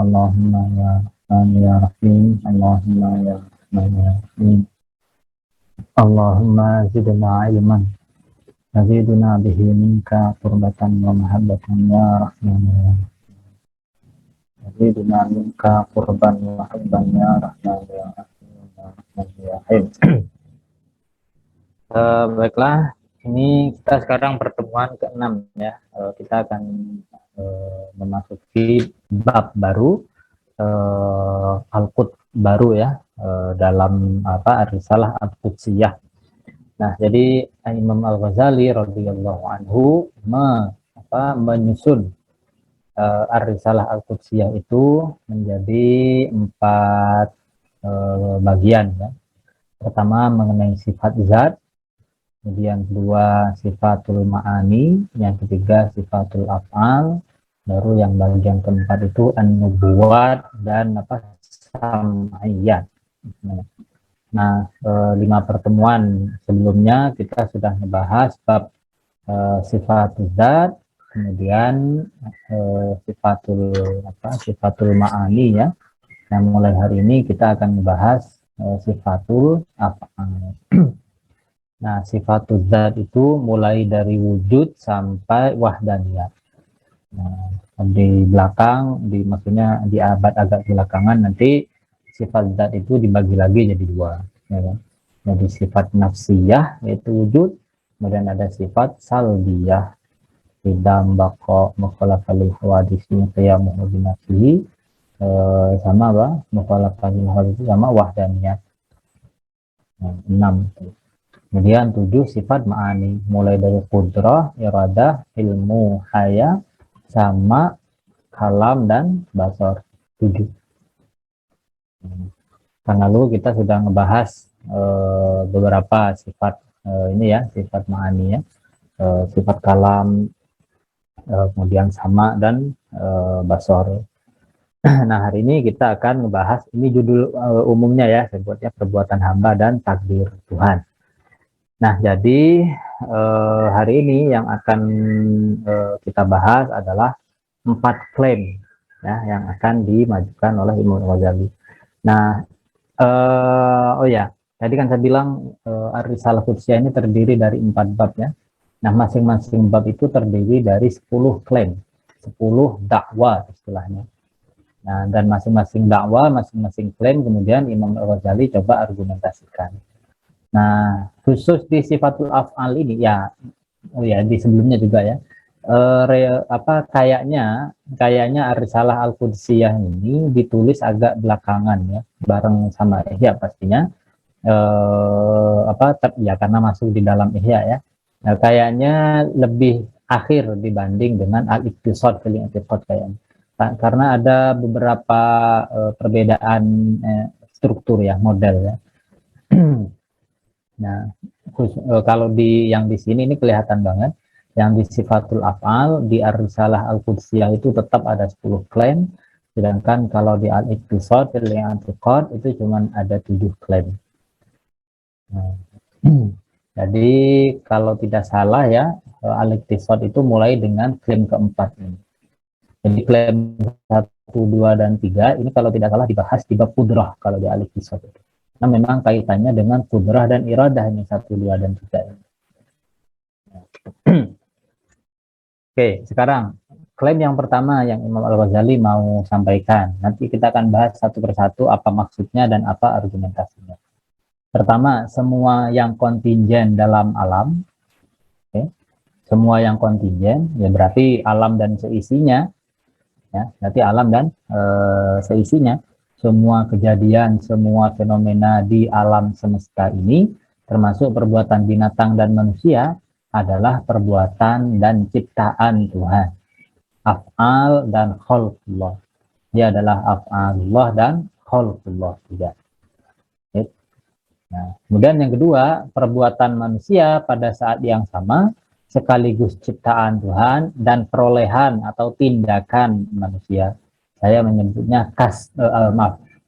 Allahumma ya Rahman ya Rahim, Allahumma ya Rahman ya Rahim, Allahumma zidna ilman naziduna bihi minka qurbatan wa mahabbatan ya Rahman ya Rahim, naziduna minka qurban wa mahabbatan ya Rahman ya Rahim, ya Rahman ya Rahim. Baiklah, ini kita sekarang pertemuan ke-6 ya. Kita akan memasuki bab baru, Al-Quds baru ya, dalam Ar-Risalah Al-Qudsiyah. Nah, jadi Imam Al-Ghazali radhiyallahu anhu menyusun Ar-Risalah Al-Qudsiyah itu menjadi 4 bagian ya. Pertama mengenai sifat zat, kemudian kedua sifatul ma'ani, yang ketiga sifatul af'al, baru yang bagian keempat itu an-nubuwat dan sam'iyat. Nah, 5 pertemuan sebelumnya kita sudah membahas bab sifatul zat, kemudian sifatul ma'ani ya. Nah, mulai hari ini kita akan membahas sifatul af'al. Nah, sifatul zat itu mulai dari wujud sampai wahdaniyah. Nah, di belakang, maksudnya di abad agak belakangan nanti sifat zat itu dibagi lagi jadi 2. Ya kan? Jadi sifat nafsiyah yaitu wujud, kemudian ada sifat salbiyah, idam bako mukhalafalil hawadisi qiyamuhu binafsihi, sama apa? Mukhalafalil hawadisi sama wahdaniyah. Nah, 6 itu. Kemudian 7 sifat ma'ani, mulai dari qudrah, iradah, ilmu, haya, sama kalam dan basar. 7. Kan lalu kita sudah ngebahas beberapa sifat ini ya, sifat ma'ani ya, sifat kalam, kemudian sama dan basar. Nah, hari ini kita akan ngebahas, ini judul umumnya ya, sebutnya perbuatan hamba dan takdir Tuhan. Nah, jadi hari ini yang akan kita bahas adalah 4 klaim ya yang akan dimajukan oleh Imam Ghazali. Nah, oh ya, tadi kan saya bilang Ar-Risalah Qudsiyah ini terdiri dari 4 bab ya. Nah, masing-masing bab itu terdiri dari 10 klaim, 10 dakwah istilahnya. Nah, dan masing-masing dakwah, masing-masing klaim kemudian Imam Ghazali coba argumentasikan. Nah, khusus di sifatul af'al ini ya, oh ya, di sebelumnya juga ya, kayaknya Ar-Risalah Al-Qudsiyah ini ditulis agak belakangan ya, bareng sama Ihya pastinya, ya karena masuk di dalam Ihya ya. Nah, kayaknya lebih akhir dibanding dengan Al-Iqtisad fil I'tiqad kayaknya, karena ada beberapa perbedaan struktur ya, model ya. Nah, kalau yang di sini ini kelihatan banget, yang di sifatul af'al di Ar-Risalah Al-Qudsiyah itu tetap ada 10 klaim, sedangkan kalau di Al-Iqtisad fil I'tiqad itu cuma ada 7 klaim. Nah, jadi kalau tidak salah ya, Al-Iqtisad itu mulai dengan klaim keempat ini. Jadi klaim 1, 2, dan 3 ini kalau tidak salah dibahas di bab qudrah kalau di Al-Iqtisad itu. Nah, memang kaitannya dengan qudrah dan iradah ini 1, 2, dan 3 ini. Oke, sekarang klaim yang pertama yang Imam Al-Ghazali mau sampaikan. Nanti kita akan bahas satu persatu apa maksudnya dan apa argumentasinya. Pertama, semua yang kontingen dalam alam, okay. Semua yang kontingen, ya berarti alam dan seisinya, ya, berarti alam dan seisinya. Semua kejadian, semua fenomena di alam semesta ini, termasuk perbuatan binatang dan manusia, adalah perbuatan dan ciptaan Tuhan. Af'al dan khalqullah. Dia adalah af'alullah dan khalqullah juga. Nah, kemudian yang kedua, perbuatan manusia pada saat yang sama sekaligus ciptaan Tuhan dan perolehan atau tindakan manusia. Saya menyebutnya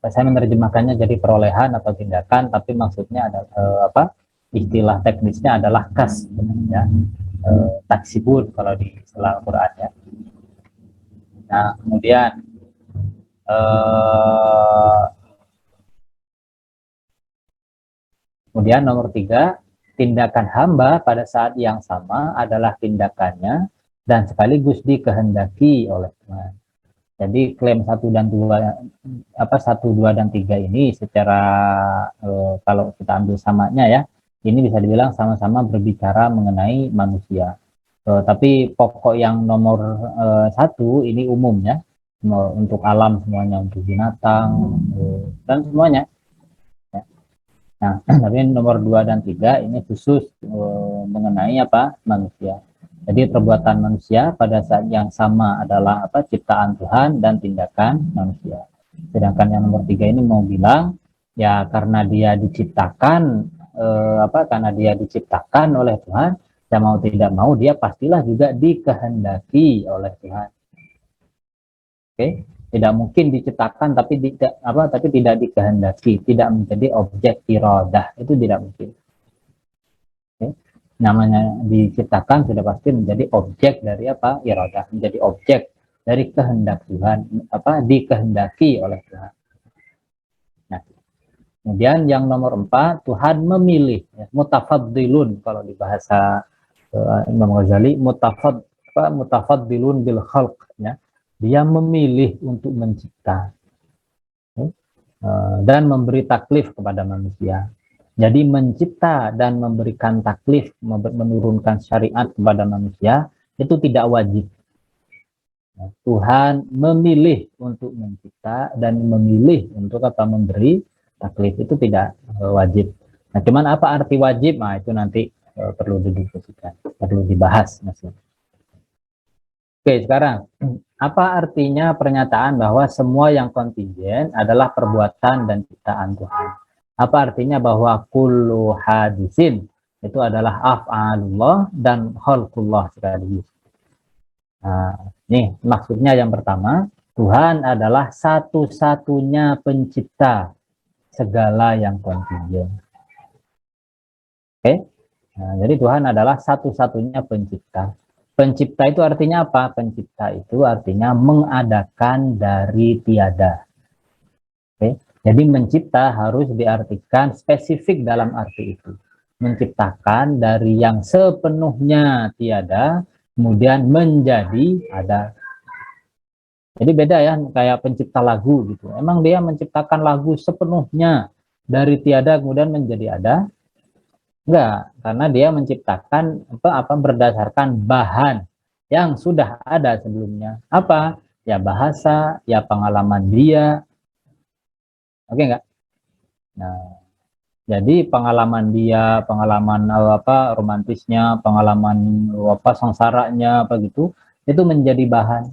saya menerjemahkannya jadi perolehan atau tindakan, tapi maksudnya ada istilah teknisnya adalah kas ya, taksibun kalau di istilah Al-Quran ya. Nah, kemudian Eh, Kemudian nomor 3, tindakan hamba pada saat yang sama adalah tindakannya dan sekaligus dikehendaki oleh Tuhan. Jadi klaim 1 dan 2, apa 1, 2 dan 3 ini secara kalau kita ambil samanya ya, ini bisa dibilang sama-sama berbicara mengenai manusia. Tapi pokok yang nomor 1 ini umum ya, untuk alam semuanya, untuk binatang dan semuanya. Nah, tapi nomor 2 dan 3 ini khusus mengenai apa? Manusia. Jadi perbuatan manusia pada saat yang sama adalah apa? Ciptaan Tuhan dan tindakan manusia. Sedangkan yang nomor 3 ini mau bilang ya karena dia diciptakan karena dia diciptakan oleh Tuhan, ya mau tidak mau dia pastilah juga dikehendaki oleh Tuhan. Oke, tidak mungkin diciptakan tapi tidak dikehendaki, tidak menjadi objek iradah, itu tidak mungkin. Oke. Namanya diciptakan sudah pasti menjadi objek dari apa? Iradah, menjadi objek dari kehendak Tuhan, dikehendaki oleh Tuhan. Nah, kemudian yang nomor 4, Tuhan memilih, ya, mutafaddilun kalau di bahasa Imam Ghazali, mutafaddilun bil khalq, ya. Dia memilih untuk mencipta dan memberi taklif kepada manusia. Jadi mencipta dan memberikan taklif, menurunkan syariat kepada manusia itu tidak wajib. Tuhan memilih untuk mencipta dan memilih untuk memberi taklif, itu tidak wajib. Nah, cuman apa arti wajib? Nah, itu nanti perlu didiskusikan, perlu dibahas. Oke, sekarang apa artinya pernyataan bahwa semua yang kontingen adalah perbuatan dan ciptaan Tuhan? Apa artinya bahwa kullu hadisin itu adalah af'alullah dan khalqullah sekaligus? Nah, nih maksudnya yang pertama, Tuhan adalah satu-satunya pencipta segala yang kontingen. Oke? Nah, jadi Tuhan adalah satu-satunya pencipta. Pencipta itu artinya apa? Pencipta itu artinya mengadakan dari tiada. Oke? Jadi mencipta harus diartikan spesifik dalam arti itu. Menciptakan dari yang sepenuhnya tiada, kemudian menjadi ada. Jadi beda ya, kayak pencipta lagu gitu. Emang dia menciptakan lagu sepenuhnya dari tiada kemudian menjadi ada? Enggak, karena dia menciptakan berdasarkan bahan yang sudah ada sebelumnya. Apa? Ya bahasa, ya pengalaman dia. Oke enggak? Nah, jadi pengalaman dia, pengalaman romantisnya, pengalaman sengsaranya gitu, itu menjadi bahan.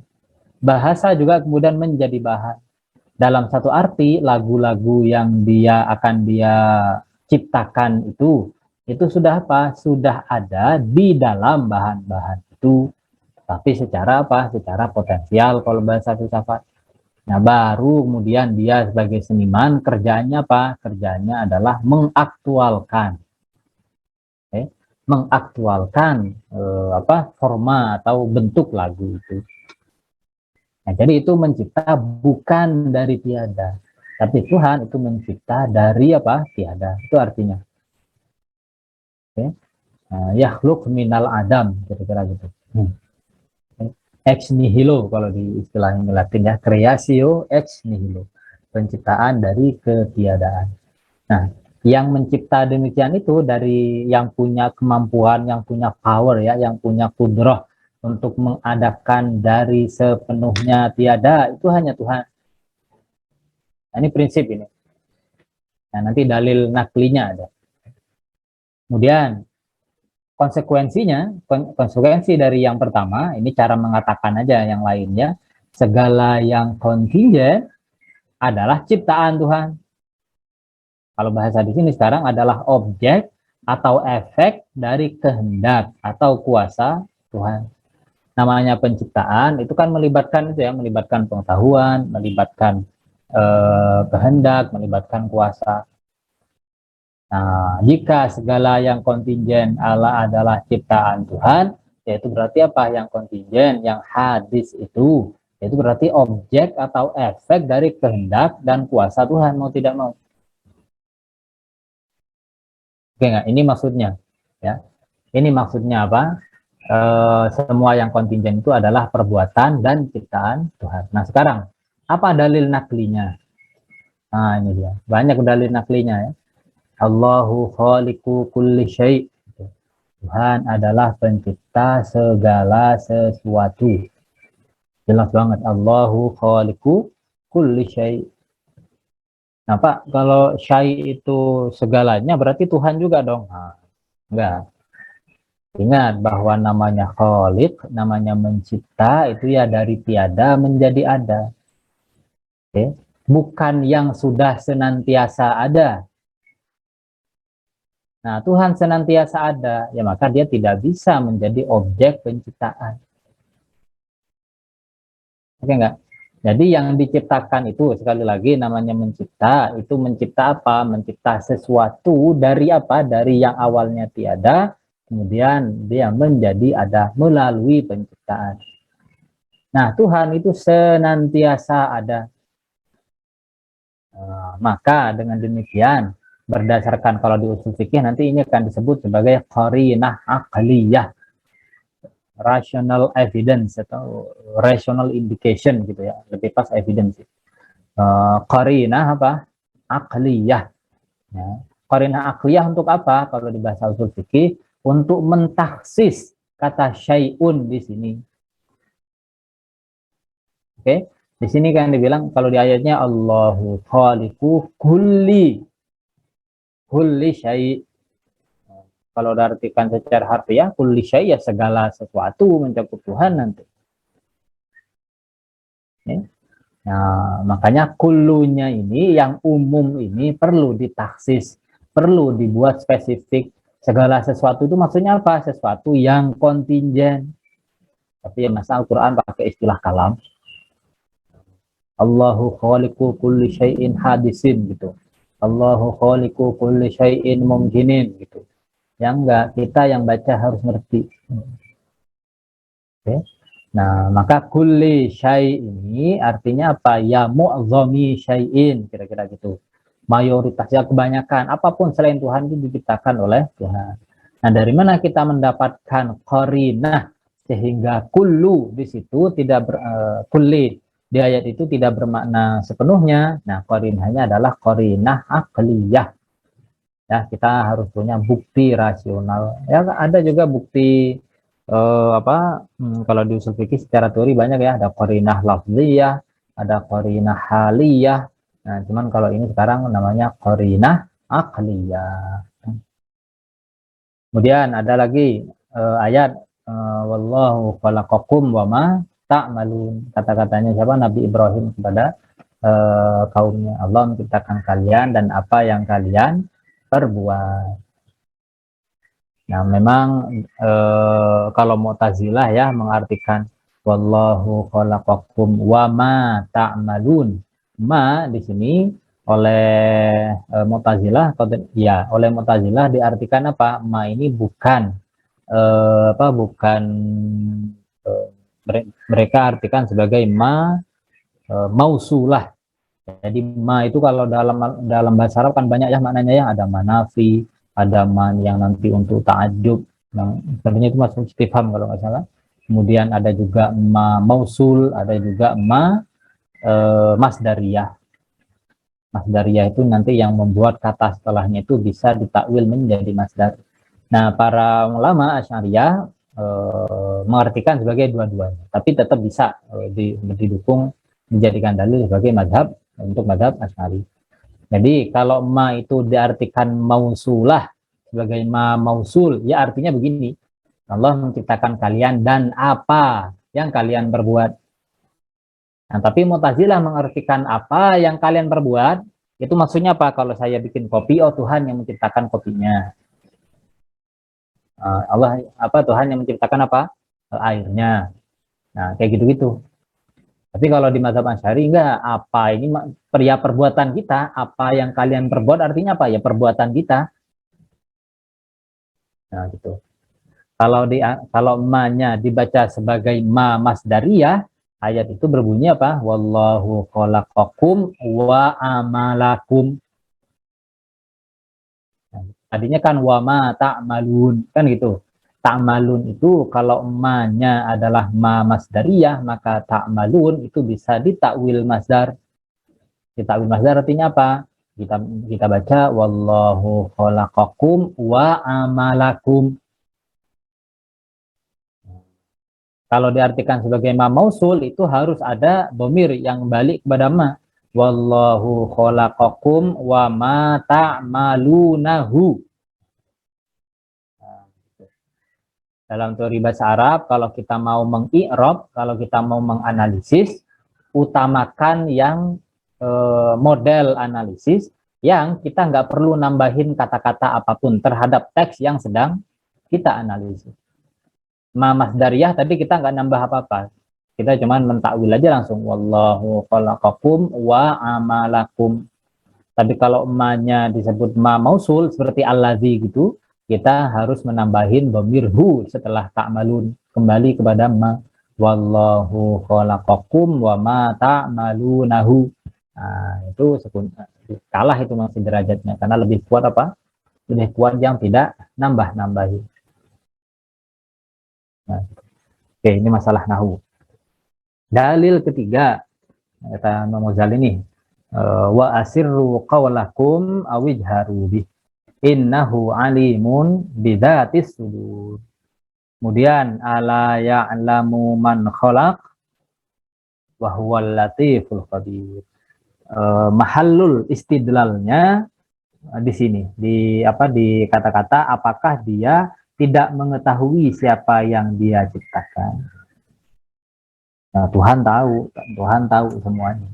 Bahasa juga kemudian menjadi bahan. Dalam satu arti, lagu-lagu yang dia ciptakan itu sudah sudah ada di dalam bahan-bahan itu, tapi secara secara potensial kalau bahasa filsafat. Nah, baru kemudian dia sebagai seniman kerjanya kerjanya adalah mengaktualkan, mengaktualkan forma atau bentuk lagu itu. Nah, jadi itu mencipta bukan dari tiada, tapi Tuhan itu mencipta dari tiada. Itu artinya. Yakhluk minal adam, kira-kira gitu. Ex nihilo kalau di istilah Latin ya, creatio ex nihilo, penciptaan dari ketiadaan. Nah, yang mencipta demikian itu dari yang punya kemampuan, yang punya power ya, yang punya kudrah untuk mengadakan dari sepenuhnya tiada, itu hanya Tuhan. Nah, ini prinsip ini. Nah, nanti dalil naklinya ada. Kemudian konsekuensi dari yang pertama, ini cara mengatakan aja yang lainnya, segala yang kontingen adalah ciptaan Tuhan. Kalau bahasa di sini sekarang adalah objek atau efek dari kehendak atau kuasa Tuhan. Namanya penciptaan itu kan melibatkan melibatkan pengetahuan, melibatkan kehendak, melibatkan kuasa. Nah, jika segala yang kontingen Allah adalah ciptaan Tuhan, yaitu berarti apa? Yang kontingen, yang hadis itu Itu berarti objek atau efek dari kehendak dan kuasa Tuhan, mau tidak mau. Oke nggak? Ini maksudnya, ya. Ini maksudnya apa? Semua yang kontingent itu adalah perbuatan dan ciptaan Tuhan. Nah sekarang, apa dalil naklinya? Nah ini dia, banyak dalil naklinya ya. Allahu khaliqu kulli syai'. Tuhan adalah pencipta segala sesuatu. Jelas banget. Allahu khaliqu kulli syai'. Nah Pak, kalau syai' itu segalanya berarti Tuhan juga dong? Nah, enggak. Ingat bahwa namanya khaliq, namanya mencipta, itu ya dari tiada menjadi ada. Oke? Bukan yang sudah senantiasa ada. Nah, Tuhan senantiasa ada, ya maka dia tidak bisa menjadi objek penciptaan. Oke enggak? Jadi yang diciptakan itu, sekali lagi namanya mencipta, itu mencipta apa? Mencipta sesuatu dari apa? Dari yang awalnya tiada, kemudian dia menjadi ada melalui penciptaan. Nah, Tuhan itu senantiasa ada. Maka dengan demikian, berdasarkan kalau di usul fikih nanti ini akan disebut sebagai qarinah aqliyah, rational evidence atau rational indication gitu ya, lebih pas evidence. Qarinah apa? Aqliyah. Ya. Qarinah aqliyah untuk apa? Kalau di bahasa usul fikih, untuk mentaksis kata syai'un di sini. Oke, di sini kan dibilang kalau di ayatnya Allahu khaliqu kulli syai'. Kalau diartikan secara harfiah, kulli syai' ya segala sesuatu mencakup Tuhan nanti. Ya. Nah, makanya kulunya ini yang umum ini perlu ditaksis, perlu dibuat spesifik. Segala sesuatu itu maksudnya apa? Sesuatu yang kontingent. Tapi masa Al-Quran pakai istilah kalam. Allahu khaliqu kulli syai'in hadisin gitu. Allahu khaliqu kulli syai'in mumkinin gitu. Yang enggak, kita yang baca harus ngerti. Okay. Nah, maka kulli syai' ini artinya apa? Ya mu'zami syai'in, kira-kira gitu. Mayoritas, ya kebanyakan, apapun selain Tuhan itu diciptakan oleh Tuhan. Nah, dari mana kita mendapatkan qarinah sehingga kullu di situ tidak kulli di ayat itu tidak bermakna sepenuhnya. Nah, qarinahnya adalah qarinah aqliyah. Ya, kita harus punya bukti rasional. Ya, ada juga bukti kalau di usul fikih secara teori banyak ya, ada qarinah lafziyah, ada qarinah haliyah. Nah, cuman kalau ini sekarang namanya qarinah aqliyah. Kemudian ada lagi ayat wallahu khalaqakum wa ma ta'malun. Kata-katanya siapa? Nabi Ibrahim kepada kaumnya, Allah menciptakan kalian dan apa yang kalian perbuat. Nah, memang kalau Mu'tazilah ya mengartikan wallahu khalaqakum wa ma ta'malun. Ma di sini oleh Mu'tazilah ya, oleh Mu'tazilah diartikan apa? Ma ini bukan bukan eh, mereka artikan sebagai ma mausulah. Jadi ma itu kalau dalam dalam bahasa Arab kan banyak ya maknanya ya, ada manafi, ada man yang nanti untuk ta'ajub, yang sebenarnya itu masuk istifham kalau nggak salah. Kemudian ada juga ma mausul, ada juga ma masdariyah. Masdariyah itu nanti yang membuat kata setelahnya itu bisa ditakwil menjadi masdar. Nah, para ulama Asy'ariyah mengartikan sebagai dua-duanya, tapi tetap bisa didukung dijadikan dalil sebagai madhab untuk madhab Asy'ari. Jadi kalau ma itu diartikan mausulah sebagai ma mausul, ya artinya begini, Allah menciptakan kalian dan apa yang kalian perbuat. Nah, tapi Mu'tazilah mengartikan apa yang kalian perbuat, itu maksudnya apa? Kalau saya bikin kopi, oh Tuhan yang menciptakan kopinya. Allah apa Tuhan yang menciptakan apa? Airnya. Nah, kayak gitu-gitu. Tapi kalau di mazhab Asy'ari enggak, apa ini pria perbuatan kita, apa yang kalian perbuat artinya apa? Ya perbuatan kita. Nah, gitu. Kalau ma-nya dibaca sebagai ma masdariyah, Ayat itu berbunyi apa? Wallahu khalaqakum wa amalakum. Tadinya kan wa ma ta'malun, kan gitu. Ta'malun itu kalau ma-nya adalah ma masdariyah, maka ta'malun itu bisa ditakwil masdar. Ditakwil masdar artinya apa? Kita kita baca wallahu khalaqakum wa amalakum. Kalau diartikan sebagai ma mausul itu harus ada dhamir yang balik kepada ma. Wallahu khalaqakum wa ma ta'malunahu. Dalam teori bahasa Arab, kalau kita mau mengi'rab, kalau kita mau menganalisis, utamakan yang model analisis yang kita nggak perlu nambahin kata-kata apapun terhadap teks yang sedang kita analisis. Masdariyah tadi kita nggak nambah apa-apa. Kita cuman mentakwil aja langsung. Wallahu khalaqakum wa amalakum. Tapi kalau ma-nya disebut ma mausul seperti allazi gitu, kita harus menambahin dhamir hu setelah ta'malun, kembali kepada ma. Wallahu khalaqakum wa ma ta'malunahu. Nah, itu kalah itu masih derajatnya karena lebih kuat apa? Lebih kuat yang tidak nambah-nambahin. Nah, oke, ini masalah nahu. Dalil ketiga kata Imam Ghazali ini, wa asirru qawlakum awijharu bih innahu alimun bidzatis sudur. Kemudian ala ya'lamu man khalaq wa huwal latiful khabir. Mahallul istidlalnya di sini di kata-kata apakah dia tidak mengetahui siapa yang dia ciptakan. Nah, Tuhan tahu semuanya.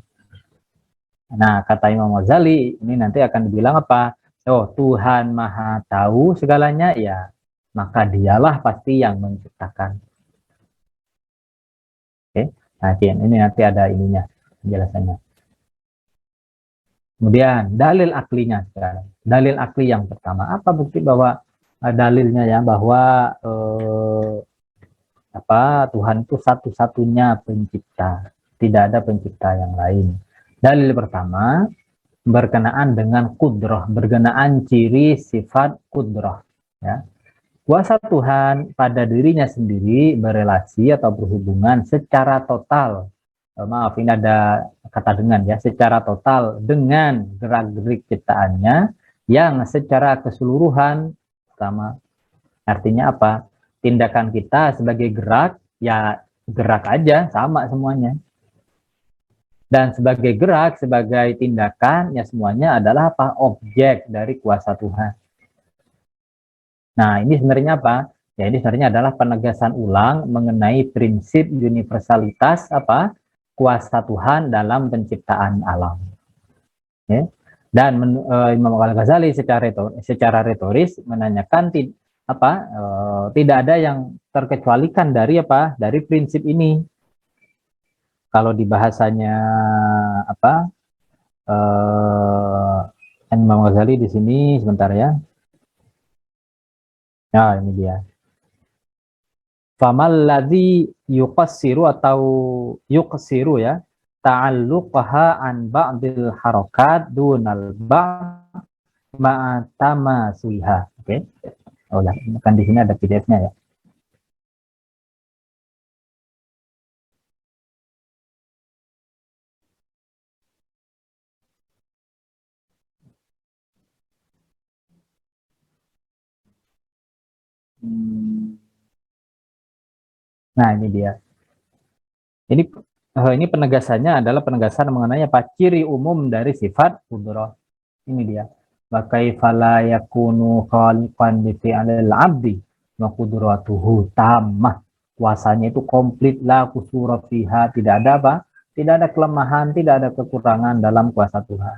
Nah, kata Imam Ghazali, ini nanti akan dibilang apa? Oh, Tuhan Maha tahu segalanya, ya, maka dialah pasti yang menciptakan. Oke, nah ini nanti ada ininya, penjelasannya. Kemudian, dalil aklinya sekarang. Dalil akli yang pertama, apa bukti bahwa dalilnya ya, bahwa Tuhan itu satu-satunya pencipta, tidak ada pencipta yang lain. Dalil pertama berkenaan dengan kudroh, berkenaan ciri sifat kudroh. Ya. Kuasa Tuhan pada dirinya sendiri berelasi atau berhubungan secara total. Maaf, ini ada kata dengan ya, secara total dengan gerak-gerik ciptaannya yang secara keseluruhan sama. Artinya apa? Tindakan kita sebagai gerak, ya gerak aja, sama semuanya. Dan sebagai gerak, sebagai tindakan, ya semuanya adalah apa? Objek dari kuasa Tuhan. Nah, ini sebenarnya apa? Ya, ini sebenarnya adalah penegasan ulang mengenai prinsip universalitas kuasa Tuhan dalam penciptaan alam. Ya. Dan Imam Al-Ghazali secara retoris menanyakan tidak ada yang terkecualikan dari prinsip ini. Kalau di bahasanya Imam Ghazali di sini sebentar ya. Nah, ini dia. Famal ladzi yuqassiru atau yuqsiru ya, ta'alluqaha an ba'dil harakat dunal ba' ma'atama sulha. Oke. Oh ya, kan di sini ada PDF-nya ya. Nah, ini dia. Ini penegasannya adalah penegasan mengenai ciri umum dari sifat qudrah. Ini dia. Wa kaifala yakunu khaliqan bi fi'lil 'abdi wa qudratuhu tammah. Kuasanya itu komplit, la kusura fiha, tidak ada Tidak ada kelemahan, tidak ada kekurangan dalam kuasa Tuhan.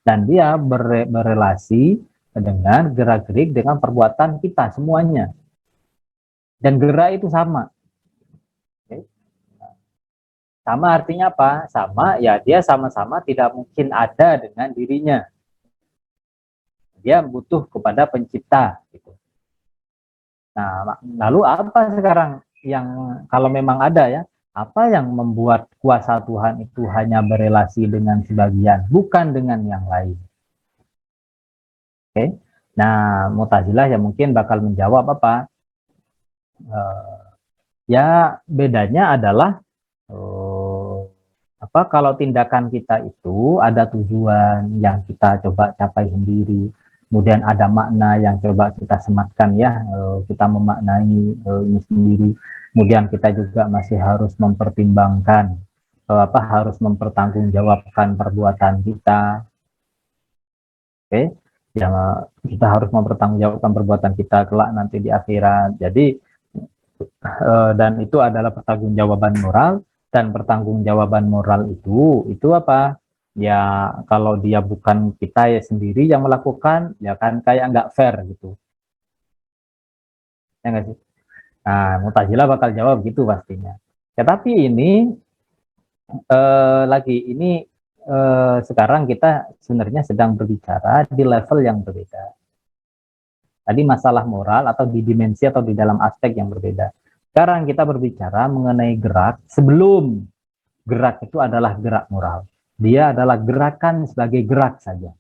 Dan dia berelasi dengan gerak-gerik dengan perbuatan kita semuanya. Dan gerak itu sama. Sama artinya apa? Sama, ya dia sama-sama tidak mungkin ada dengan dirinya. Dia butuh kepada pencipta. Gitu. Nah, lalu apa sekarang yang kalau memang ada ya? Apa yang membuat kuasa Tuhan itu hanya berelasi dengan sebagian, bukan dengan yang lain? Oke. Nah, Mu'tazilah ya mungkin bakal menjawab apa? Ya bedanya adalah apa kalau tindakan kita itu ada tujuan yang kita coba capai sendiri, kemudian ada makna yang coba kita sematkan ya, kita memaknai ini sendiri, kemudian kita juga masih harus mempertimbangkan apa harus mempertanggungjawabkan perbuatan kita. Oke, yang kita harus mempertanggungjawabkan perbuatan kita kelak nanti di akhirat. Jadi dan itu adalah pertanggungjawaban moral, dan pertanggungjawaban moral itu apa ya, kalau dia bukan kita ya sendiri yang melakukan ya kan kayak nggak fair gitu ya nggak sih. Nah, Mu'tazilah bakal jawab gitu pastinya ya, tapi ini lagi ini sekarang kita sebenarnya sedang berbicara di level yang berbeda. Tadi masalah moral atau di dimensi atau di dalam aspek yang berbeda. Sekarang kita berbicara mengenai gerak sebelum gerak itu adalah gerak moral. Dia adalah gerakan sebagai gerak saja.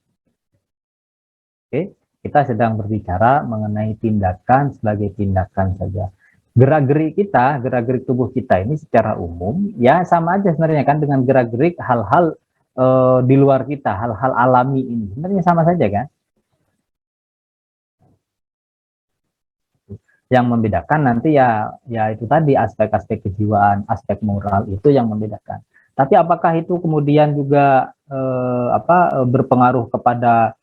Oke, kita sedang berbicara mengenai tindakan sebagai tindakan saja. Gerak-gerik kita, gerak-gerik tubuh kita ini secara umum ya sama aja sebenarnya kan dengan gerak-gerik hal-hal di luar kita, hal-hal alami ini. Sebenarnya sama saja kan? Yang membedakan nanti ya itu tadi aspek-aspek kejiwaan, aspek moral itu yang membedakan. Tapi apakah itu kemudian juga berpengaruh kepada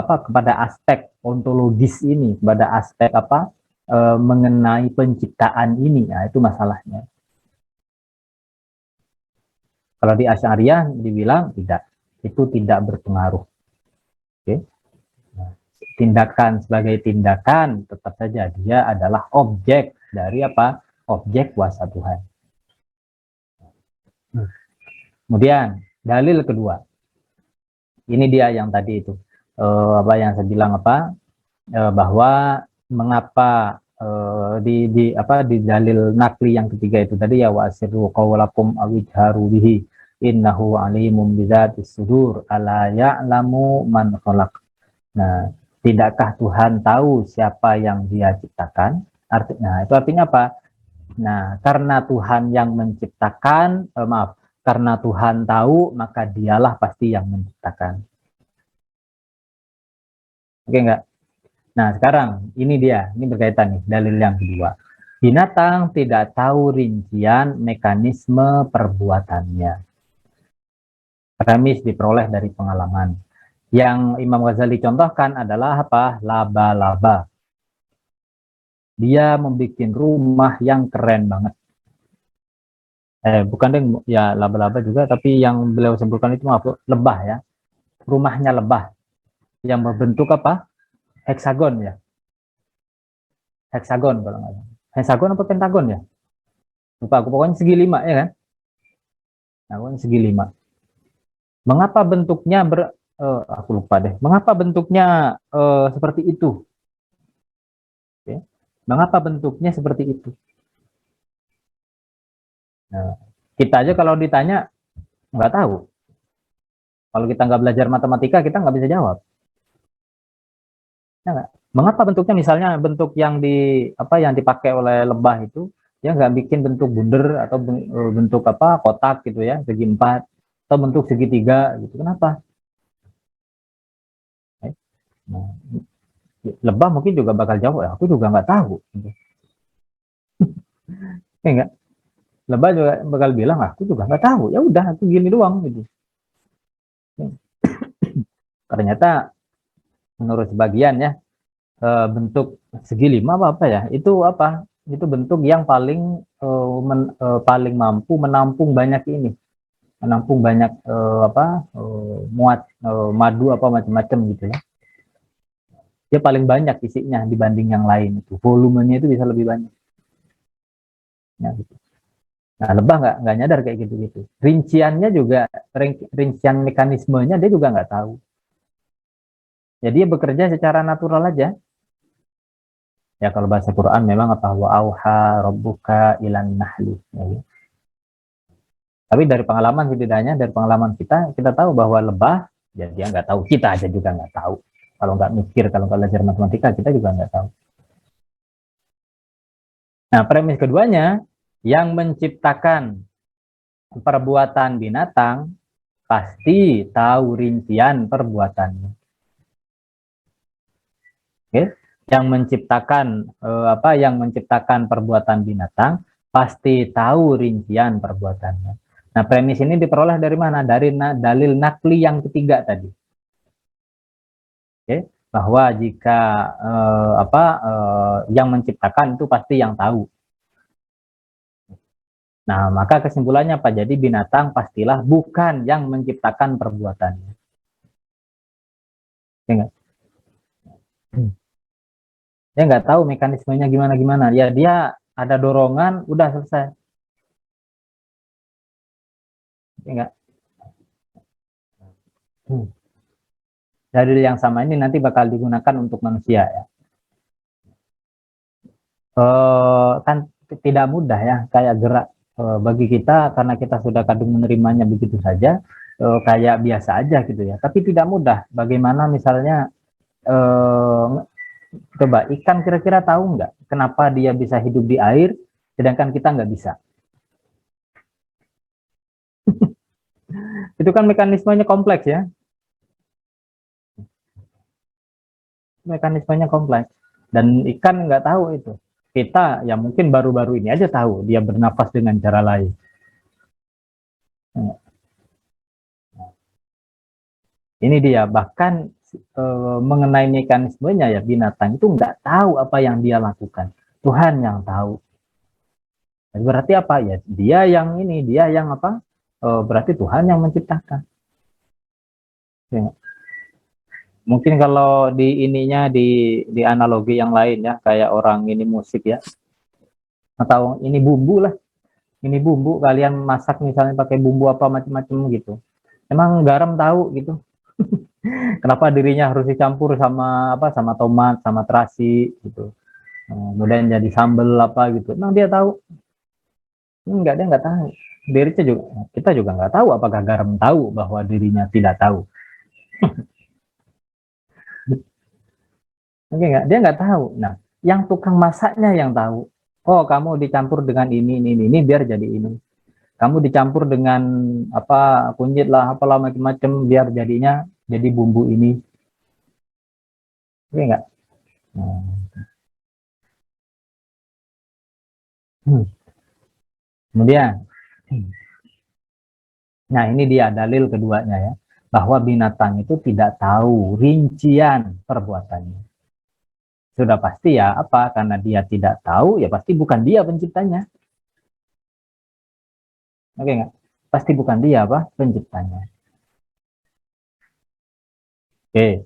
kepada aspek ontologis ini, kepada aspek mengenai penciptaan ini? Nah, itu masalahnya. Kalau di Asy'ariyah dibilang tidak, itu tidak berpengaruh. Oke. Nah, tindakan sebagai tindakan tetap saja dia adalah objek dari apa? Objek kuasa Tuhan. Kemudian dalil kedua, ini dia yang tadi itu apa yang saya bilang bahwa mengapa di dalil nakli yang ketiga itu tadi ya wa'asirru qawlakum awidharu bihi innahu alimun bidzatis sudur ala ya'lamu man khalaq. Nah, tidakkah Tuhan tahu siapa yang Dia ciptakan? Artinya itu artinya apa? Nah, karena Tuhan yang menciptakan, karena Tuhan tahu, maka dialah pasti yang menciptakan. Oke enggak? Nah, sekarang ini dia, ini berkaitan nih, dalil yang kedua. Binatang tidak tahu rincian mekanisme perbuatannya. Premis diperoleh dari pengalaman. Yang Imam Ghazali contohkan adalah apa? Laba-laba. Dia membuat rumah yang keren banget. Bukan deh, ya laba-laba juga, tapi yang beliau sebutkan itu lebah ya. Rumahnya lebah yang berbentuk apa? Heksagon ya. Heksagon kalau nggak salah. Heksagon apa pentagon ya? Lupa aku, pokoknya segi lima ya kan? Nah, pokoknya segi lima. Mengapa bentuknya aku lupa deh. Mengapa bentuknya seperti itu? Oke. Mengapa bentuknya seperti itu? Nah, kita aja kalau ditanya nggak tahu. Kalau kita nggak belajar matematika, kita nggak bisa jawab. Ya nggak? Mengapa bentuknya misalnya bentuk yang yang dipakai oleh lebah itu ya nggak bikin bentuk bunder atau bentuk kotak gitu ya segi empat atau bentuk segitiga gitu, kenapa? Nah, lebah mungkin juga bakal jawab ya aku juga nggak tahu gitu. Ya enggak, lebah juga bakal bilang aku juga nggak tahu, ya udah aku gini doang gitu. Ternyata menurut sebagian ya bentuk segi lima apa ya itu bentuk yang paling mampu menampung banyak ini, menampung banyak muat madu apa macam-macam gitu ya. Dia paling banyak isinya dibanding yang lain, itu volumenya itu bisa lebih banyak ya, gitu. Nah, lebah nggak nyadar kayak gitu-gitu, rinciannya juga, rincian mekanismenya dia juga nggak tahu. Jadi dia bekerja secara natural aja. Ya kalau bahasa Quran memang wa auha rabbuka ilan nahli. Ya, Tapi dari pengalaman setidaknya, dari pengalaman kita tahu bahwa lebah, ya dia nggak tahu, kita aja juga nggak tahu. Kalau nggak mikir, kalau nggak belajar matematika, kita juga nggak tahu. Nah, premis keduanya, yang menciptakan perbuatan binatang pasti tahu rincian perbuatannya. Oke? Yang menciptakan yang menciptakan perbuatan binatang pasti tahu rincian perbuatannya. Nah, premis ini diperoleh dari mana? Dari dalil nakli yang ketiga tadi. Oke? Bahwa jika yang menciptakan itu pasti yang tahu. Nah, maka kesimpulannya apa? Jadi binatang pastilah bukan yang menciptakan perbuatannya. Ya nggak? Dia nggak tahu mekanismenya gimana-gimana. Ya dia ada dorongan, udah selesai. Ya nggak? Dalil yang sama ini nanti bakal digunakan untuk manusia ya. Kan tidak mudah ya, kayak gerak bagi kita karena kita sudah kadung menerimanya begitu saja, kayak biasa aja gitu ya. Tapi tidak mudah. Bagaimana misalnya coba ikan kira-kira tahu nggak kenapa dia bisa hidup di air, sedangkan kita nggak bisa? Itu kan mekanismenya kompleks ya, mekanismenya kompleks. Dan ikan nggak tahu itu. Kita ya mungkin baru-baru ini aja tahu dia bernafas dengan cara lain. Ini dia, bahkan mengenai mekanismenya ya binatang itu nggak tahu apa yang dia lakukan. Tuhan yang tahu. Berarti apa ya? Dia yang ini, dia yang apa? Berarti Tuhan yang menciptakan. Ya. Mungkin kalau di ininya di analogi yang lain ya, kayak orang ini musik ya, atau ini bumbu lah. Ini bumbu kalian masak misalnya pakai bumbu apa macam-macam gitu. Emang garam tahu gitu. Kenapa dirinya harus dicampur sama apa sama tomat, sama terasi gitu. Kemudian jadi sambel apa gitu. Emang dia tahu? Enggak, dia nggak tahu. Dirinya juga, kita juga nggak tahu apakah garam tahu bahwa dirinya tidak tahu. Oke, nggak, dia nggak tahu. Nah, yang tukang masaknya yang tahu. Oh, kamu dicampur dengan ini biar jadi ini. Kamu dicampur dengan apa kunyit lah, apalah macam-macam biar jadinya jadi bumbu ini. Oke nggak? Hmm. Kemudian, nah ini dia dalil keduanya ya, bahwa binatang itu tidak tahu rincian perbuatannya. Sudah pasti ya apa? Karena dia tidak tahu, ya pasti bukan dia penciptanya. Oke nggak? Pasti bukan dia apa? Penciptanya. Oke.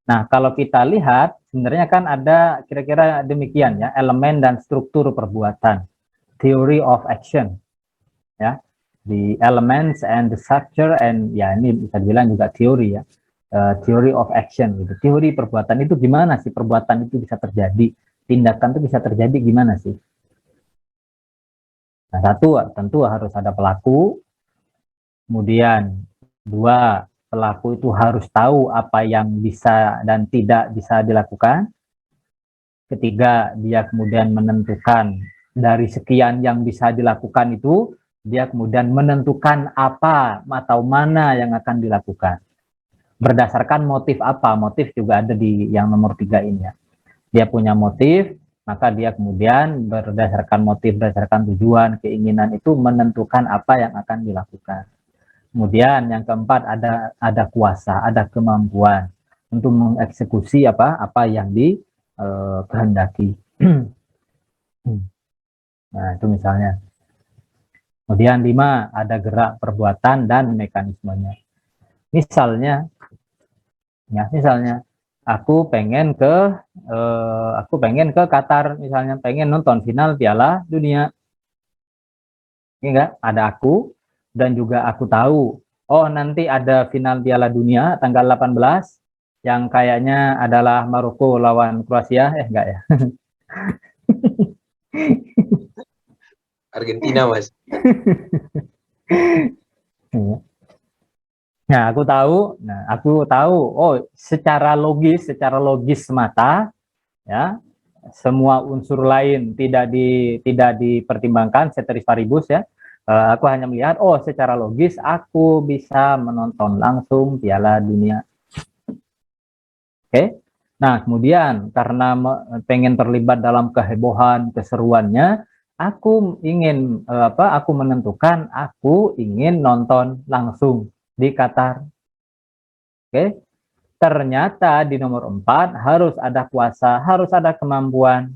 Nah, kalau kita lihat, sebenarnya kan ada kira-kira demikian ya, elemen dan struktur perbuatan, theory of action, ya, the elements and the structure and ya ini bisa dibilang juga teori ya, theory of action gitu. Teori perbuatan itu gimana sih perbuatan itu bisa terjadi, tindakan itu bisa terjadi gimana sih? Nah, satu tentu harus ada pelaku, kemudian dua pelaku itu harus tahu apa yang bisa dan tidak bisa dilakukan. Ketiga, dia kemudian menentukan dari sekian yang bisa dilakukan itu, dia kemudian menentukan apa atau mana yang akan dilakukan. Berdasarkan motif apa? Motif juga ada di yang nomor 3 ini ya. Dia punya motif, maka dia kemudian berdasarkan motif, berdasarkan tujuan, keinginan itu menentukan apa yang akan dilakukan. Kemudian yang keempat ada kuasa, ada kemampuan untuk mengeksekusi apa yang dikehendaki. Nah, itu misalnya. Kemudian 5 ada gerak perbuatan dan mekanismenya. Misalnya aku pengen ke Qatar misalnya, pengen nonton final Piala Dunia. Ini enggak, ada aku dan juga aku tahu, oh nanti ada final Piala Dunia tanggal 18 yang kayaknya adalah Maroko lawan Kroasia, enggak ya. Argentina, Mas. Nah, aku tahu, oh, secara logis semata, ya, semua unsur lain tidak dipertimbangkan ceteris paribus, ya. Aku hanya melihat, oh, secara logis aku bisa menonton langsung Piala Dunia. Oke. Nah, kemudian karena pengen terlibat dalam kehebohan, keseruannya, aku ingin aku menentukan aku ingin nonton langsung di Qatar. Oke. Ternyata di nomor 4 harus ada kuasa, harus ada kemampuan.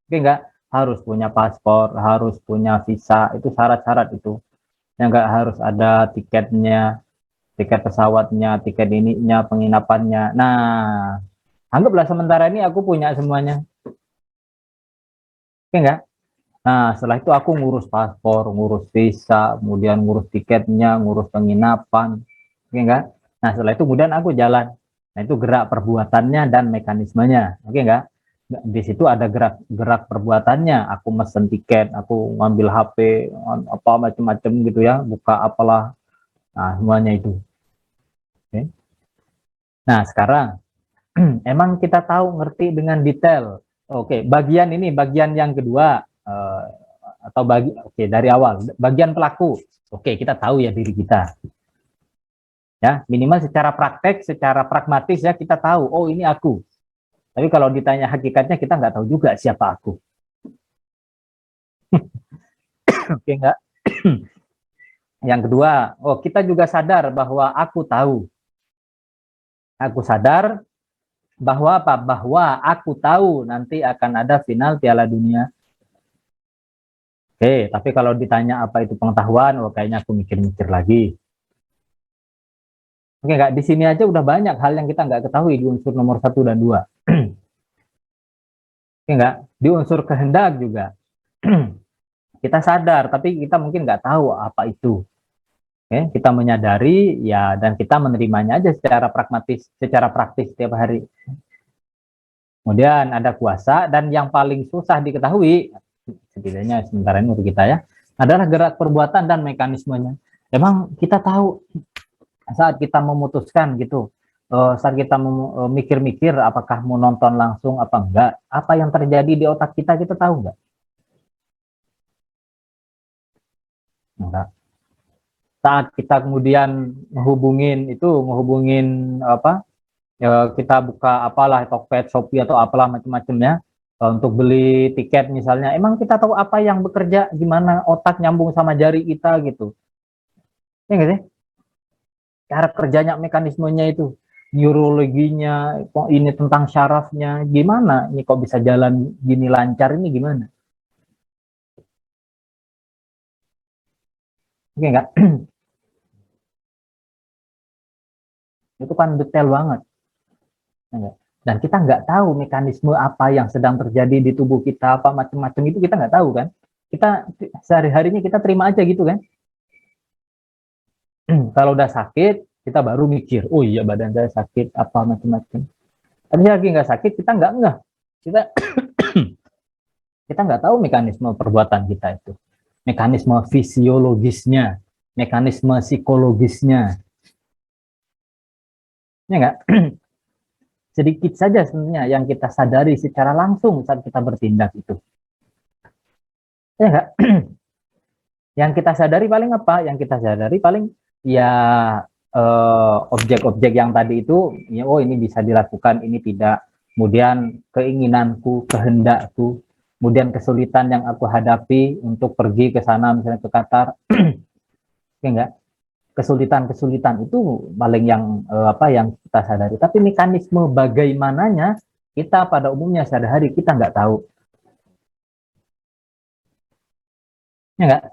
Oke, enggak harus punya paspor, harus punya visa, itu syarat-syarat itu. Yang enggak harus ada tiketnya, tiket pesawatnya, tiket ininya, penginapannya. Nah, anggaplah sementara ini aku punya semuanya. Oke enggak? Nah, setelah itu aku ngurus paspor, ngurus visa, kemudian ngurus tiketnya, ngurus penginapan. Oke enggak? Nah, setelah itu kemudian aku jalan. Nah, itu gerak perbuatannya dan mekanismenya. Oke enggak? Di situ ada gerak perbuatannya. Aku mesen tiket, aku ngambil HP, apa macam-macam gitu ya, buka apalah. Nah, semuanya itu. Oke. Nah, sekarang emang kita tahu ngerti dengan detail. Oke, bagian yang kedua, atau dari awal bagian pelaku. Oke, kita tahu ya diri kita. Ya, minimal secara praktek, secara pragmatis ya kita tahu, oh ini aku. Tapi kalau ditanya hakikatnya kita nggak tahu juga siapa aku. Oke, enggak. Yang kedua, oh kita juga sadar bahwa aku tahu. Aku sadar bahwa apa? Bahwa aku tahu nanti akan ada final Piala Dunia. Oke, tapi kalau ditanya apa itu pengetahuan, oh kayaknya aku mikir-mikir lagi. Oke, enggak, di sini aja udah banyak hal yang kita nggak ketahui di unsur nomor 1 dan 2. Oke, enggak, di unsur kehendak juga. Kita sadar, tapi kita mungkin nggak tahu apa itu. Oke, kita menyadari ya dan kita menerimanya aja secara pragmatis, secara praktis setiap hari. Kemudian ada kuasa dan yang paling susah diketahui, setidaknya sementara ini untuk kita ya, adalah gerak perbuatan dan mekanismenya. Emang kita tahu saat kita memutuskan gitu, saat kita mikir-mikir apakah mau nonton langsung apa enggak, apa yang terjadi di otak kita tahu enggak? Enggak. Saat kita kemudian menghubungin apa, ya, kita buka apalah Tokped, Shopee atau apalah macam-macamnya untuk beli tiket misalnya, emang kita tahu apa yang bekerja, gimana otak nyambung sama jari kita gitu, ya nggak sih? Cara kerjanya, mekanismenya itu, neurologinya, kok ini tentang syarafnya, gimana ini kok bisa jalan gini lancar ini gimana? Oke nggak? Itu kan detail banget. Dan kita nggak tahu mekanisme apa yang sedang terjadi di tubuh kita, apa macam-macam itu kita nggak tahu kan. Kita sehari-harinya kita terima aja gitu kan. Kalau udah sakit, kita baru mikir, oh iya badan saya sakit, apa macam-macam. Tapi lagi nggak sakit, kita nggak ngeh. Kita kita nggak tahu mekanisme perbuatan kita itu. Mekanisme fisiologisnya, mekanisme psikologisnya. Ya nggak? Sedikit saja sebenarnya yang kita sadari secara langsung saat kita bertindak itu. Ya nggak? Yang kita sadari paling apa? Yang kita sadari paling ya objek-objek yang tadi itu, ya, oh ini bisa dilakukan, ini tidak. Kemudian keinginanku, kehendakku, kemudian kesulitan yang aku hadapi untuk pergi ke sana, misalnya ke Qatar, ya enggak? Kesulitan-kesulitan itu paling yang apa yang kita sadari. Tapi mekanisme bagaimananya kita pada umumnya sehari-hari kita nggak tahu, ya enggak?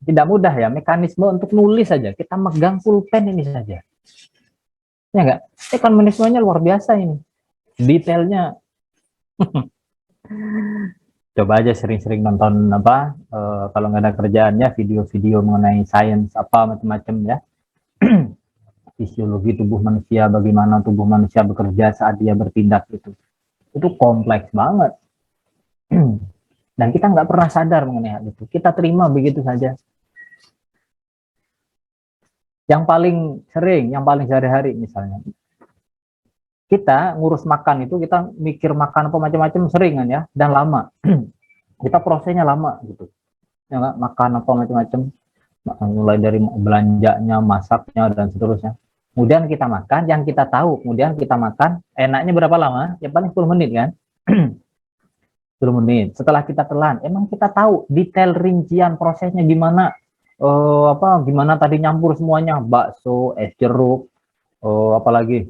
Tidak mudah ya, mekanisme untuk nulis saja, kita megang pulpen ini saja. Ya enggak? Mekanismenya luar biasa ini. Detailnya. Coba aja sering-sering nonton apa, kalau nggak ada kerjaannya, video-video mengenai sains apa macam-macam ya. Fisiologi tubuh manusia, bagaimana tubuh manusia bekerja saat dia bertindak itu. itu kompleks banget. Dan kita nggak pernah sadar mengenai hal itu. Kita terima begitu saja. Yang paling sering, yang paling sehari-hari misalnya, kita ngurus makan itu, kita mikir makan apa macam-macam sering kan ya, dan lama. Kita prosesnya lama gitu. Ya nggak? Makan apa macam-macam, mulai dari belanjanya, masaknya, dan seterusnya. Kemudian kita makan, yang kita tahu, kemudian kita makan, enaknya berapa lama? Ya paling 10 menit kan? 10 menit. Setelah kita telan, emang kita tahu detail rincian prosesnya gimana? Gimana tadi nyampur semuanya, bakso, es jeruk, apalagi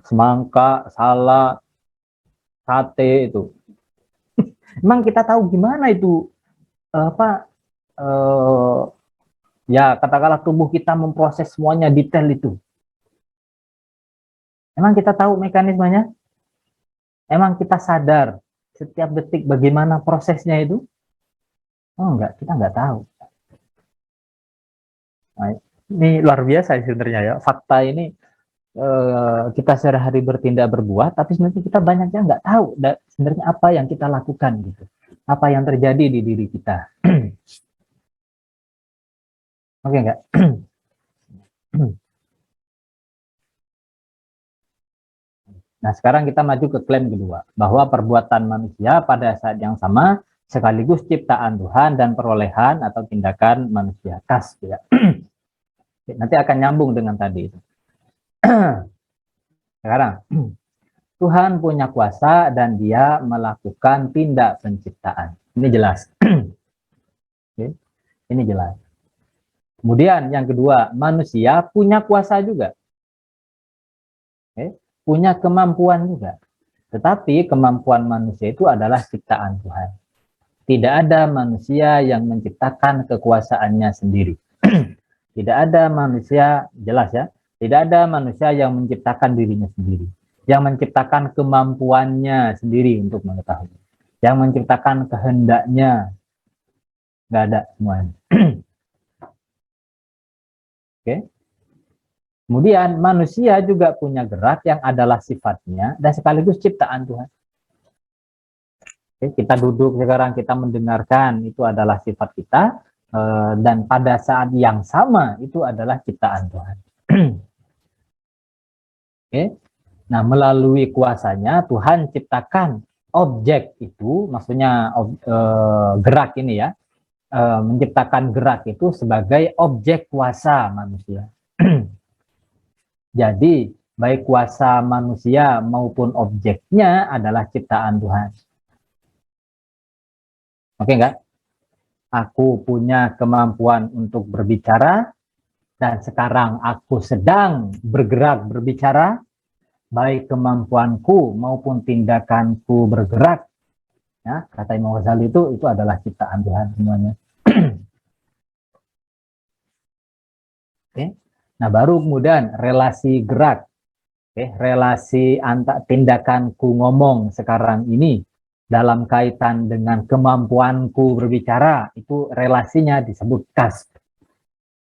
semangka, salad, sate itu. Emang kita tahu gimana itu ya katakanlah tubuh kita memproses semuanya detail itu. Emang kita tahu mekanismenya? Emang kita sadar setiap detik bagaimana prosesnya itu? Oh enggak, kita enggak tahu. Nah, ini luar biasa sebenarnya ya. Fakta ini kita sehari-hari bertindak berbuat, tapi sebenarnya kita banyaknya nggak tahu sebenarnya apa yang kita lakukan gitu, apa yang terjadi di diri kita. Oke nggak? Nah sekarang kita maju ke klaim kedua, bahwa perbuatan manusia pada saat yang sama sekaligus ciptaan Tuhan dan perolehan atau tindakan manusia kas. Ya. Nanti akan nyambung dengan tadi itu. Sekarang Tuhan punya kuasa dan dia melakukan tindak penciptaan. Ini jelas. Oke. Ini jelas. Kemudian yang kedua, manusia punya kuasa juga. Oke. Punya kemampuan juga. Tetapi kemampuan manusia itu adalah ciptaan Tuhan. Tidak ada manusia yang menciptakan kekuasaannya sendiri. Tidak ada manusia, jelas ya, tidak ada manusia yang menciptakan dirinya sendiri. Yang menciptakan kemampuannya sendiri untuk mengetahui. Yang menciptakan kehendaknya, nggak ada semuanya. Oke. Kemudian manusia juga punya gerak yang adalah sifatnya dan sekaligus ciptaan Tuhan. Oke, kita duduk sekarang, kita mendengarkan, itu adalah sifat kita, dan pada saat yang sama itu adalah ciptaan Tuhan. Oke. Nah, melalui kuasanya Tuhan ciptakan objek itu, maksudnya gerak ini ya, menciptakan gerak itu sebagai objek kuasa manusia. Jadi, baik kuasa manusia maupun objeknya adalah ciptaan Tuhan. Oke enggak? Aku punya kemampuan untuk berbicara, dan sekarang aku sedang bergerak berbicara, baik kemampuanku maupun tindakanku bergerak. Ya, kata Imam Ghazali itu adalah ciptaan Tuhan semuanya. Oke. Nah, baru kemudian relasi gerak. Oke, relasi antar tindakanku ngomong sekarang ini dalam kaitan dengan kemampuanku berbicara, itu relasinya disebut kas.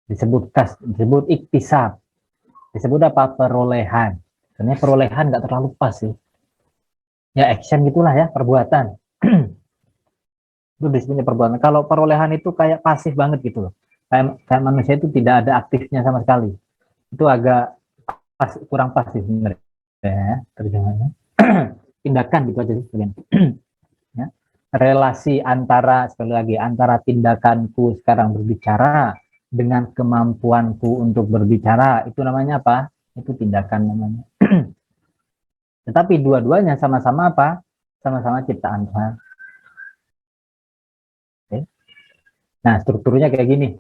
Disebut iktisab. Disebut apa? Perolehan. Sebenarnya perolehan nggak terlalu pas sih. Ya action gitulah ya, perbuatan. Itu disebutnya perbuatan. Kalau perolehan itu kayak pasif banget gitu loh. Kayak manusia itu tidak ada aktifnya sama sekali. Itu agak kurang pasif sebenarnya ya, terjemahannya. Tindakan gitu aja sih. Ya. Relasi antara, sekali lagi, antara tindakanku sekarang berbicara dengan kemampuanku untuk berbicara, itu namanya apa? Itu tindakan namanya. Tetapi dua-duanya sama-sama apa? Sama-sama ciptaan Tuhan. Oke. Nah, strukturnya kayak gini.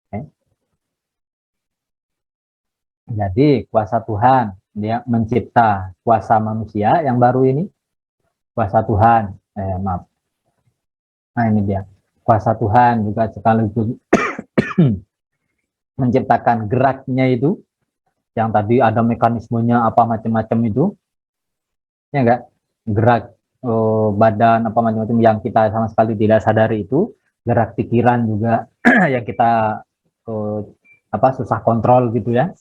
Oke. Jadi, kuasa Tuhan, dia mencipta kuasa manusia yang baru ini, kuasa Tuhan, maaf. Nah, ini dia. Kuasa Tuhan juga sekaligus menciptakan geraknya itu, yang tadi ada mekanismenya apa macam-macam itu, ya enggak? Gerak badan apa macam-macam yang kita sama sekali tidak sadari itu, gerak pikiran juga yang kita susah kontrol gitu ya.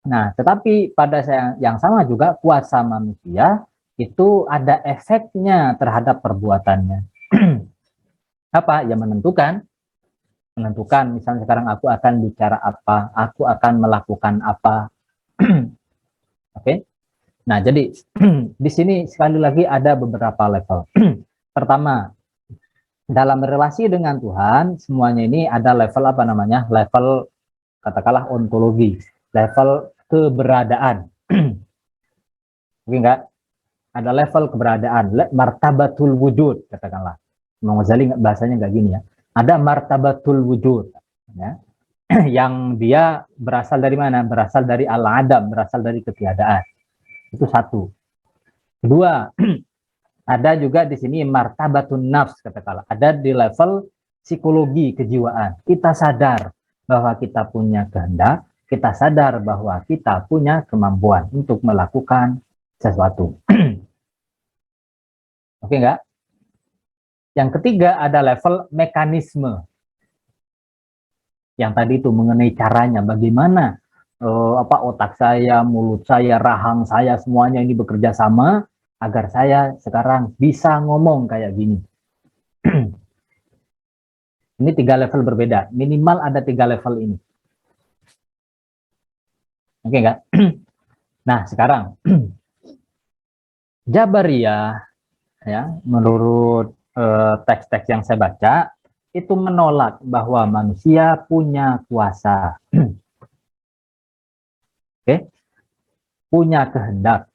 Nah, tetapi pada yang sama juga kuasa manusia itu ada efeknya terhadap perbuatannya. Apa? Ya menentukan misalnya sekarang aku akan bicara apa, aku akan melakukan apa. Oke. Nah, jadi di sini sekali lagi ada beberapa level. Pertama, dalam relasi dengan Tuhan, semuanya ini ada level apa namanya? Level katakanlah ontologi, level keberadaan. Oke enggak? Ada level keberadaan, martabatul wujud katakanlah. Imam Ghazali bahasanya enggak gini ya. Ada martabatul wujud ya. Yang dia berasal dari mana? Berasal dari al-adam, berasal dari ketiadaan. Itu satu. Kedua, ada juga di sini martabatun nafs katakanlah. Ada di level psikologi kejiwaan. Kita sadar bahwa kita punya kehendak, kita sadar bahwa kita punya kemampuan untuk melakukan sesuatu. Oke enggak? Yang ketiga ada level mekanisme. Yang tadi itu mengenai caranya, bagaimana otak saya, mulut saya, rahang saya, semuanya ini bekerja sama agar saya sekarang bisa ngomong kayak gini. Ini 3 level berbeda, minimal ada 3 level ini. Oke enggak? Nah sekarang Jabariyah ya, menurut teks-teks yang saya baca itu menolak bahwa manusia punya kuasa. Oke, punya kehendak.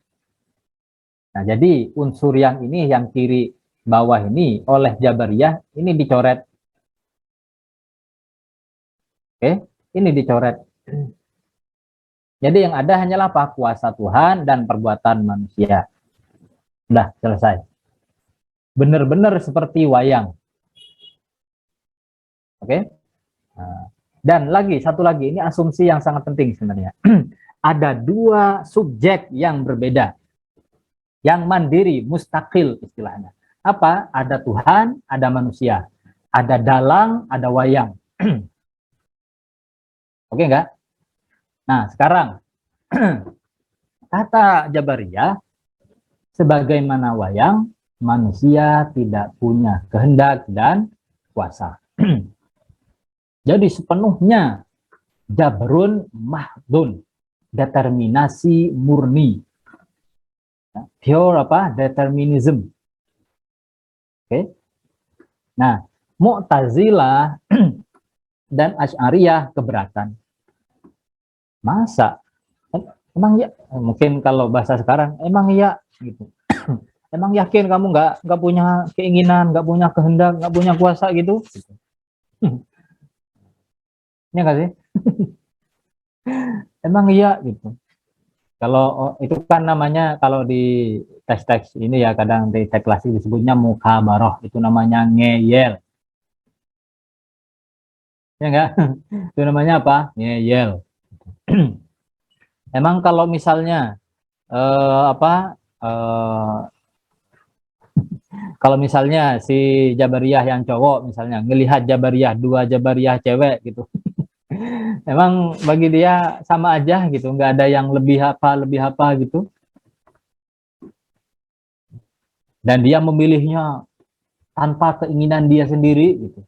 Nah, jadi unsur yang ini, yang kiri bawah ini oleh Jabariyah ini dicoret. Oke, ini dicoret. Jadi yang ada hanyalah apa? Kuasa Tuhan dan perbuatan manusia. Udah selesai. Benar-benar seperti wayang. Oke. Nah, dan lagi satu lagi, ini asumsi yang sangat penting sebenarnya. Ada 2 subjek yang berbeda, yang mandiri, mustakil istilahnya. Apa? Ada Tuhan, ada manusia. Ada dalang, ada wayang. Oke enggak? Nah, sekarang kata Jabariyah, sebagaimana wayang, manusia tidak punya kehendak dan kuasa. Jadi sepenuhnya jabrun mahdun, determinasi murni. Pure apa? Determinism. Oke. Nah, Mu'tazilah dan Asy'ariyah keberatan. Masa? Emang ya? Mungkin kalau bahasa sekarang, emang ya gitu. Emang yakin kamu nggak punya keinginan, nggak punya kehendak, nggak punya kuasa gitu? Ya nggak sih? Emang iya gitu. Kalau itu kan namanya, kalau di teks-teks ini ya, kadang di teks klasik disebutnya mukabaroh, itu namanya ngeyel. Ya enggak? Itu namanya apa? Ngeyel. Emang kalau misalnya apa kalau misalnya si Jabariyah yang cowok misalnya ngelihat Jabariyah, 2 Jabariyah cewek gitu, emang bagi dia sama aja gitu, nggak ada yang lebih apa gitu, dan dia memilihnya tanpa keinginan dia sendiri gitu,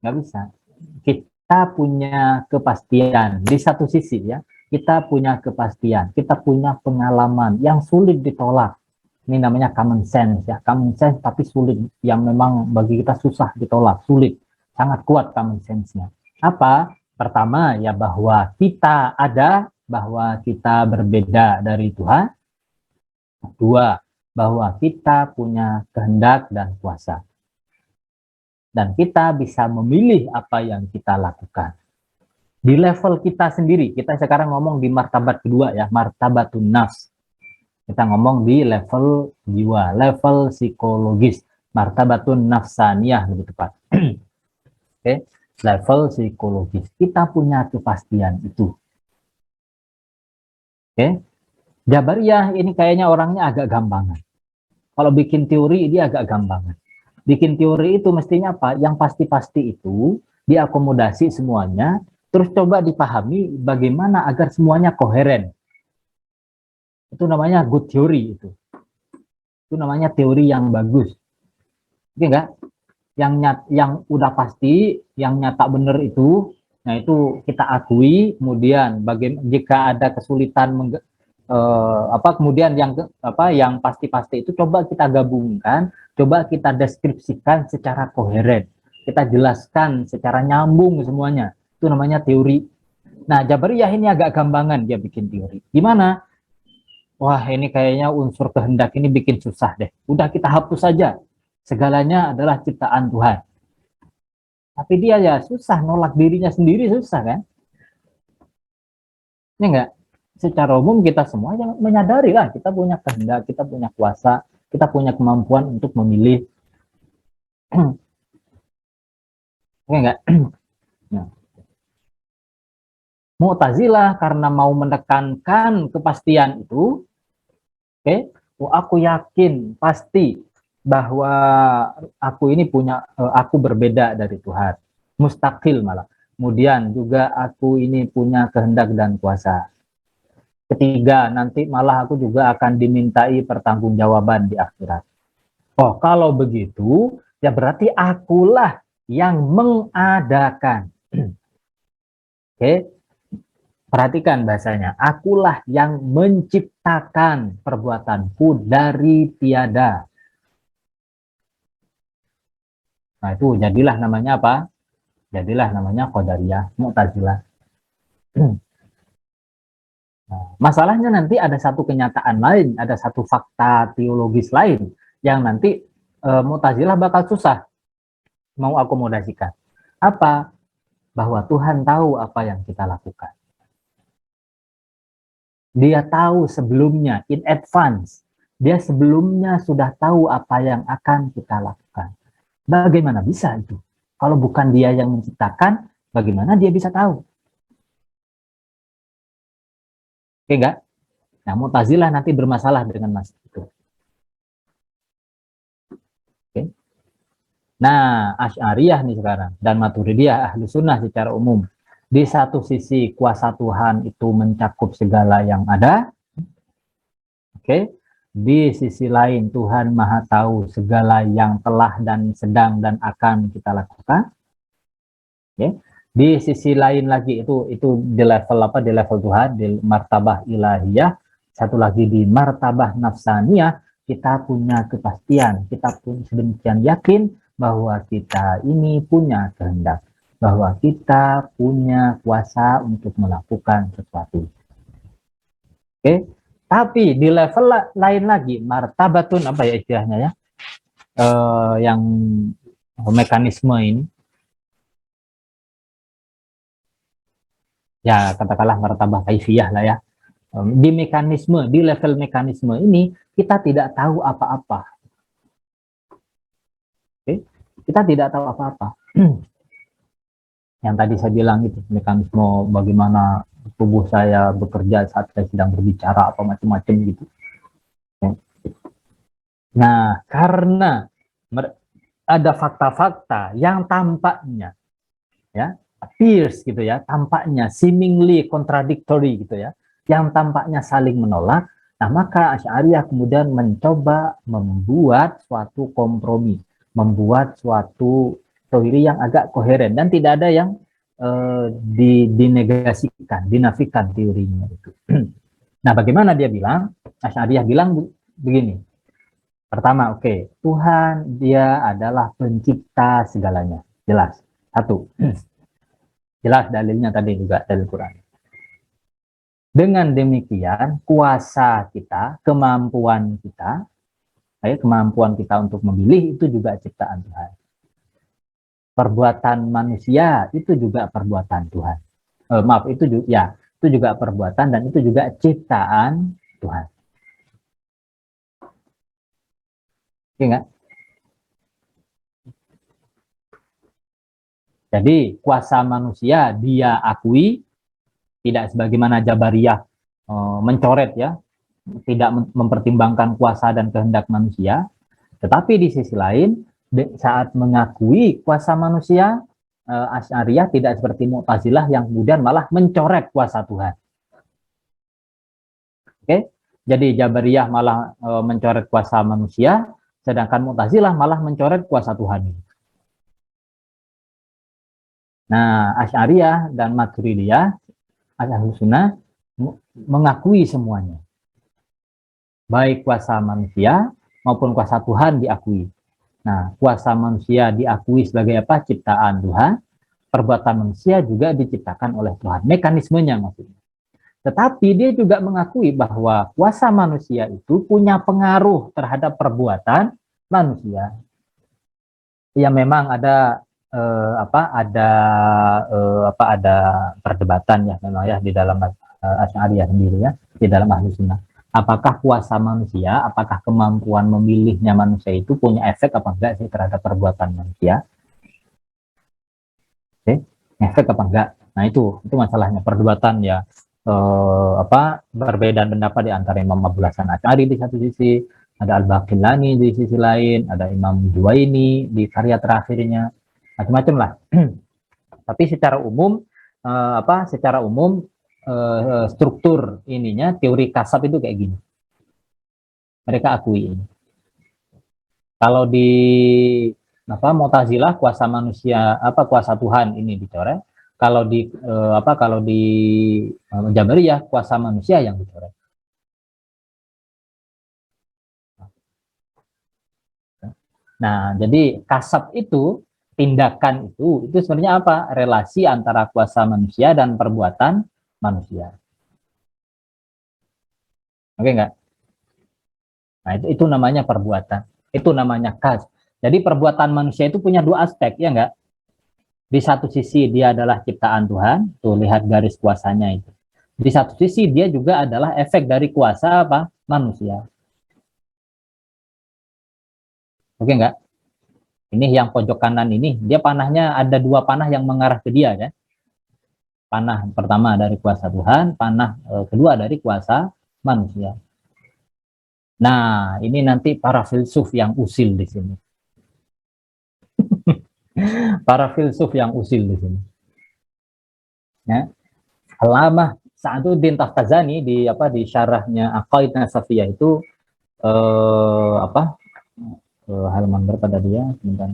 nggak bisa. Kita punya kepastian di satu sisi ya, kita punya kepastian, kita punya pengalaman yang sulit ditolak. Ini namanya common sense ya, common sense tapi sulit, yang memang bagi kita susah ditolak, sulit, sangat kuat common sense-nya. Apa? Pertama ya, bahwa kita ada, bahwa kita berbeda dari Tuhan. Dua, bahwa kita punya kehendak dan kuasa. Dan kita bisa memilih apa yang kita lakukan. Di level kita sendiri, kita sekarang ngomong di martabat kedua ya, martabatun nafs. Kita ngomong di level jiwa, level psikologis, martabatun nafsaniyah lebih tepat. Oke, level psikologis. Kita punya kepastian itu. Oke. Jabariyah ini kayaknya orangnya agak gampangan. Kalau bikin teori dia agak gampangan. Bikin teori itu mestinya apa? Yang pasti-pasti itu diakomodasi semuanya, terus coba dipahami bagaimana agar semuanya koheren. Itu namanya good theory itu. Itu namanya teori yang bagus. Oke enggak? Yang udah pasti, yang nyata benar itu, nah itu kita akui. Kemudian bagaimana jika ada kesulitan kemudian yang pasti-pasti itu coba kita gabungkan, coba kita deskripsikan secara koheren, kita jelaskan secara nyambung semuanya. Itu namanya teori. Nah, Jabariyah ini agak gampangan dia bikin teori. Gimana? Wah, ini kayaknya unsur kehendak ini bikin susah deh. Udah kita hapus saja. Segalanya adalah ciptaan Tuhan. Tapi dia ya susah, nolak dirinya sendiri susah kan? Ini enggak? Secara umum kita semua yang menyadari lah, kita punya kehendak, kita punya kuasa, kita punya kemampuan untuk memilih. Oke enggak? Nah, Mu'tazilah karena mau menekankan kepastian itu, aku yakin pasti bahwa aku ini aku berbeda dari Tuhan, mustakil malah. Kemudian juga aku ini punya kehendak dan kuasa. Ketiga, nanti malah aku juga akan dimintai pertanggungjawaban di akhirat. Oh, kalau begitu, ya berarti akulah yang mengadakan. Oke, perhatikan bahasanya. Akulah yang menciptakan perbuatanku dari tiada. Nah, itu jadilah namanya apa? Jadilah namanya Qadariyah, Mu'tazilah. Nah, masalahnya nanti ada satu kenyataan lain, ada satu fakta teologis lain yang nanti Mu'tazilah bakal susah mau akomodasikan. Apa? Bahwa Tuhan tahu apa yang kita lakukan. Dia tahu sebelumnya, in advance. Dia sebelumnya sudah tahu apa yang akan kita lakukan. Bagaimana bisa itu? Kalau bukan dia yang menciptakan, bagaimana dia bisa tahu? Oke enggak? Nah, Mu'tazilah nanti bermasalah dengan mas itu. Oke. Nah, Asy'ariyah nih sekarang dan Maturidiyah ahlu sunnah secara umum. Di satu sisi kuasa Tuhan itu mencakup segala yang ada. Oke. Di sisi lain Tuhan Maha tahu segala yang telah dan sedang dan akan kita lakukan. Oke. Di sisi lain lagi itu di level apa? Di level Tuhan, di martabah ilahiyah. Satu lagi di martabah nafsaniyah, kita punya kepastian, kita pun sedemikian yakin bahwa kita ini punya kehendak, bahwa kita punya kuasa untuk melakukan sesuatu. Oke, tapi di level lain lagi, martabatun apa ya istilahnya ya, yang mekanisme ini, ya katakanlah martabah kaifiyah lah ya. Di mekanisme, di level mekanisme ini kita tidak tahu apa-apa. Oke, kita tidak tahu apa-apa. Yang tadi saya bilang itu mekanisme bagaimana tubuh saya bekerja saat saya sedang berbicara apa macam-macam gitu. Nah, karena ada fakta-fakta yang tampaknya ya appears gitu ya, tampaknya seemingly contradictory gitu ya, yang tampaknya saling menolak. Nah, maka Asy'ariyah kemudian mencoba membuat suatu kompromi, membuat suatu teori yang agak koheren dan tidak ada yang dinegasikan, dinafikan teorinya itu. Nah, bagaimana dia bilang? Asy'ariyah bilang begini. Pertama, Tuhan dia adalah pencipta segalanya. Jelas. Satu. Jelas dalilnya tadi juga dari Quran. Dengan demikian, kuasa kita, kemampuan kita untuk memilih itu juga ciptaan Tuhan. Perbuatan manusia itu juga perbuatan Tuhan. Itu juga perbuatan dan itu juga ciptaan Tuhan. Oke enggak? Jadi kuasa manusia dia akui, tidak sebagaimana Jabariyah mencoret ya, tidak mempertimbangkan kuasa dan kehendak manusia. Tetapi di sisi lain, saat mengakui kuasa manusia, Asy'ariyah tidak seperti Mu'tazilah yang kemudian malah mencoret kuasa Tuhan. Oke, jadi Jabariyah malah mencoret kuasa manusia, sedangkan Mu'tazilah malah mencoret kuasa Tuhan. Nah, Asy'ariyah dan Maturidiyah, Ahlus Sunnah mengakui semuanya. Baik kuasa manusia maupun kuasa Tuhan diakui. Nah, kuasa manusia diakui sebagai apa? Ciptaan Tuhan. Perbuatan manusia juga diciptakan oleh Tuhan. Mekanismenya maksudnya. Tetapi dia juga mengakui bahwa kuasa manusia itu punya pengaruh terhadap perbuatan manusia. Ya memang ada ada perdebatan ya memang ya di dalam Asy'ariyah sendiri ya, di dalam Ahlus Sunnah. Apakah kuasa manusia, apakah kemampuan memilihnya manusia itu punya efek apa enggak sih terhadap perbuatan manusia? Oke, efek apa enggak? Nah itu masalahnya perdebatan ya. Perbedaan pendapat di antara Imam Abu Hasan Asy'ari di satu sisi, ada Al-Baqillani di sisi lain, ada Imam Juwaini di karya terakhirnya, macam-macam lah. Tapi secara umum struktur ininya teori kasab itu kayak gini. Mereka akui ini. Kalau di Mu'tazilah kuasa manusia kuasa Tuhan ini dicoret. Kalau di Jabariyah kuasa manusia yang dicoret. Nah, jadi kasab itu, tindakan itu sebenarnya apa? Relasi antara kuasa manusia dan perbuatan manusia. Oke enggak? Nah, itu namanya perbuatan. Itu namanya kas. Jadi perbuatan manusia itu punya dua aspek, ya enggak? Di satu sisi dia adalah ciptaan Tuhan, tuh lihat garis kuasanya itu. Di satu sisi dia juga adalah efek dari kuasa apa? Manusia. Oke enggak? Ini yang pojok kanan ini, dia panahnya ada dua panah yang mengarah ke dia ya. Panah pertama dari kuasa Tuhan, panah kedua dari kuasa manusia. Nah, ini nanti para filsuf yang usil di sini. Para filsuf yang usil di sini. Ya. Alamah Sa'duddin Taftazani di syarahnya Aqaid Nasafiyah itu halaman berapa tadi ya? Sebentar.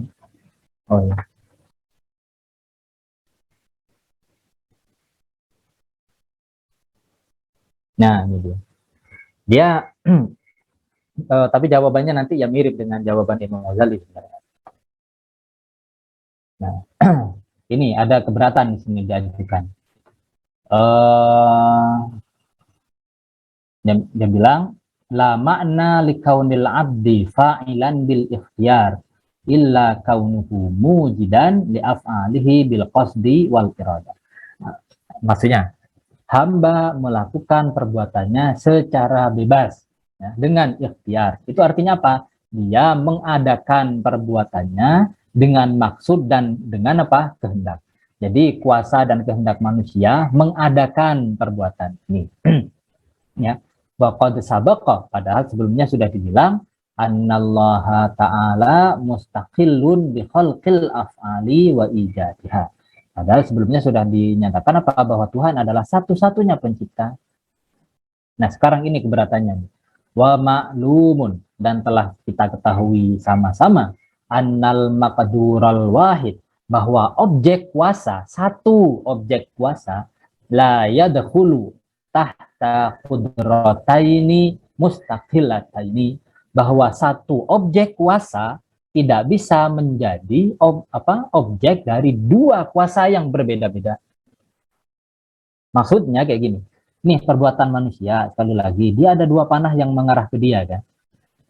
Oh ya. Nah, ini dia. Dia tapi jawabannya nanti ya mirip dengan jawaban Imam Ghazali sebenarnya. Nah, ini ada keberatan di sini diajukan. Dia bilang la makna likaunil abdi fa'ilan bil ikhtiyar illa kaunuhu mujidan li af'alihi bil qasdi wal iradah. Maksudnya hamba melakukan perbuatannya secara bebas ya, dengan ikhtiar. Itu artinya apa? Dia mengadakan perbuatannya dengan maksud dan dengan apa? Kehendak. Jadi kuasa dan kehendak manusia mengadakan perbuatan ini. Ya. Waqad sabaqa, padahal sebelumnya sudah dibilang annallaha ta'ala mustaqillun bi khalqil af'ali wa ijadiha. Padahal sebelumnya sudah dinyatakan apa? Bahwa Tuhan adalah satu-satunya pencipta. Nah, sekarang ini keberatannya. Wa ma'lumun, dan telah kita ketahui sama-sama annal maqdural wahid, bahwa objek kuasa, satu objek kuasa la yadkhulu tahta qudrataini mustaqillataini, bahwa satu objek kuasa tidak bisa menjadi objek dari dua kuasa yang berbeda-beda. Maksudnya kayak gini. Nih perbuatan manusia, sekali lagi, dia ada dua panah yang mengarah ke dia kan.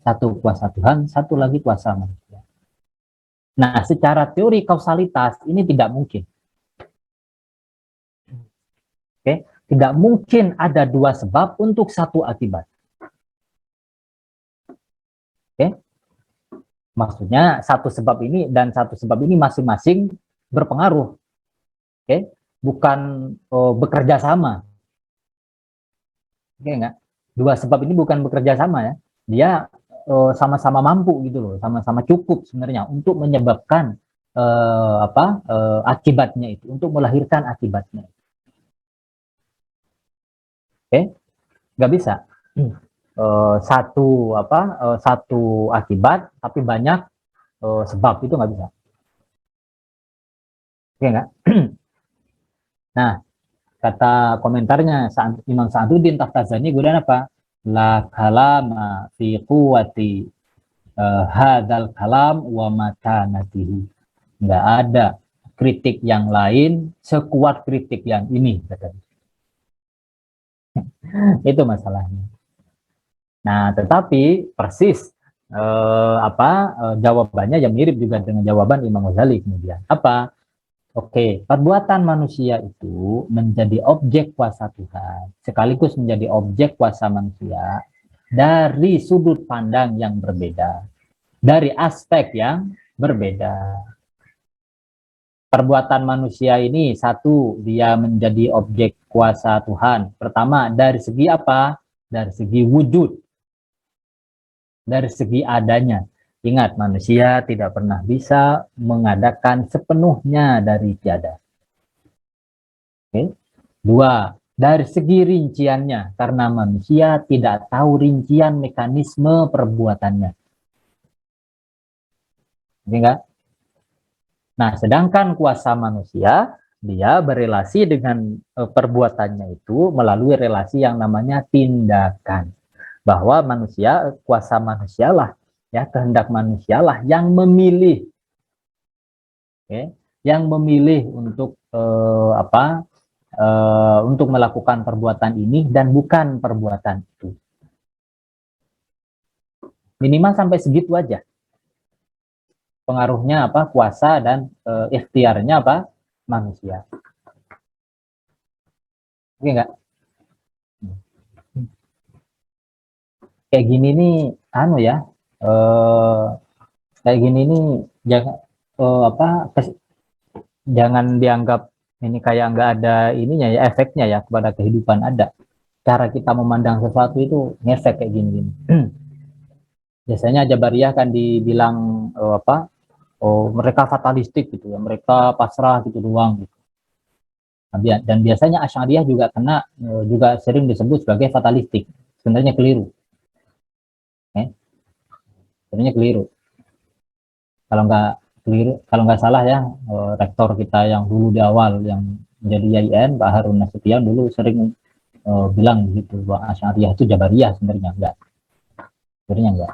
Satu kuasa Tuhan, satu lagi kuasa manusia. Nah, secara teori kausalitas ini tidak mungkin. Oke, tidak mungkin ada dua sebab untuk satu akibat. Oke. Maksudnya satu sebab ini dan satu sebab ini masing-masing berpengaruh. Oke, bukan bekerja sama. Oke enggak? Dua sebab ini bukan bekerja sama ya. Dia sama-sama mampu gitu loh, sama-sama cukup sebenarnya untuk menyebabkan akibatnya itu, untuk melahirkan akibatnya. Oke, nggak bisa. Satu akibat tapi banyak sebab, itu nggak bisa. Oke nggak? Nah, kata komentarnya Imam Sa'duddin Taftazani, kemudian apa? La kalama fi quwwati hadzal kalam wa makanatihi. Nggak ada kritik yang lain sekuat kritik yang ini, katanya. Itu masalahnya. Nah, tetapi persis jawabannya yang mirip juga dengan jawaban Imam Ghazali kemudian. Apa? Oke, perbuatan manusia itu menjadi objek kuasa Tuhan, sekaligus menjadi objek kuasa manusia dari sudut pandang yang berbeda, dari aspek yang berbeda. Perbuatan manusia ini, satu, dia menjadi objek kuasa Tuhan. Pertama, dari segi apa? Dari segi wujud, dari segi adanya. Ingat, manusia tidak pernah bisa mengadakan sepenuhnya dari tiada. Oke. Dua, dari segi rinciannya, karena manusia tidak tahu rincian mekanisme perbuatannya. Enggak? Nah, sedangkan kuasa manusia, dia berelasi dengan perbuatannya itu melalui relasi yang namanya tindakan. Bahwa manusia, kuasa manusialah, ya, kehendak manusialah yang memilih, okay, yang memilih untuk untuk melakukan perbuatan ini dan bukan perbuatan itu. Minimal sampai segitu aja. Pengaruhnya apa? Kuasa dan ikhtiarnya apa? Manusia. Oke nggak? Kayak gini nih, anu ya, kayak gini nih jangan jangan dianggap ini kayak nggak ada ininya ya, efeknya ya kepada kehidupan ada. Cara kita memandang sesuatu itu ngefek kayak gini. Biasanya Jabariyah kan dibilang mereka fatalistik gitu ya, mereka pasrah gitu doang gitu. Dan biasanya Asy'ariyah juga kena juga sering disebut sebagai fatalistik. Sebenarnya keliru. Sebenarnya keliru. Kalau nggak salah ya, rektor kita yang dulu di awal yang menjadi YIN, Pak Harun Nasution dulu sering bilang gitu bahwa Asy'ariyah itu Jabariyah, sebenarnya enggak. Sebenarnya enggak.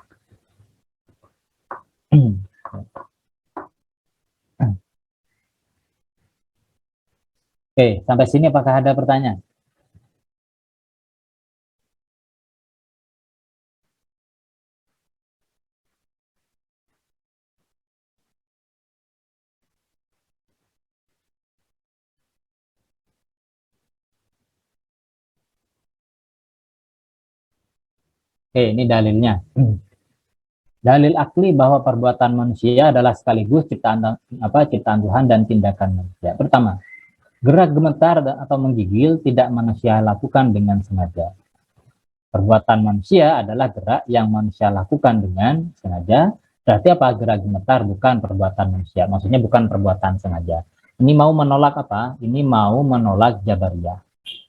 Oke, sampai sini apakah ada pertanyaan? Oke, ini dalilnya. Dalil akli bahwa perbuatan manusia adalah sekaligus ciptaan Tuhan dan tindakan manusia. Pertama, gerak gemetar atau menggigil tidak manusia lakukan dengan sengaja. Perbuatan manusia adalah gerak yang manusia lakukan dengan sengaja. Berarti apa? Gerak gemetar bukan perbuatan manusia. Maksudnya bukan perbuatan sengaja. Ini mau menolak apa? Ini mau menolak Jabariyah.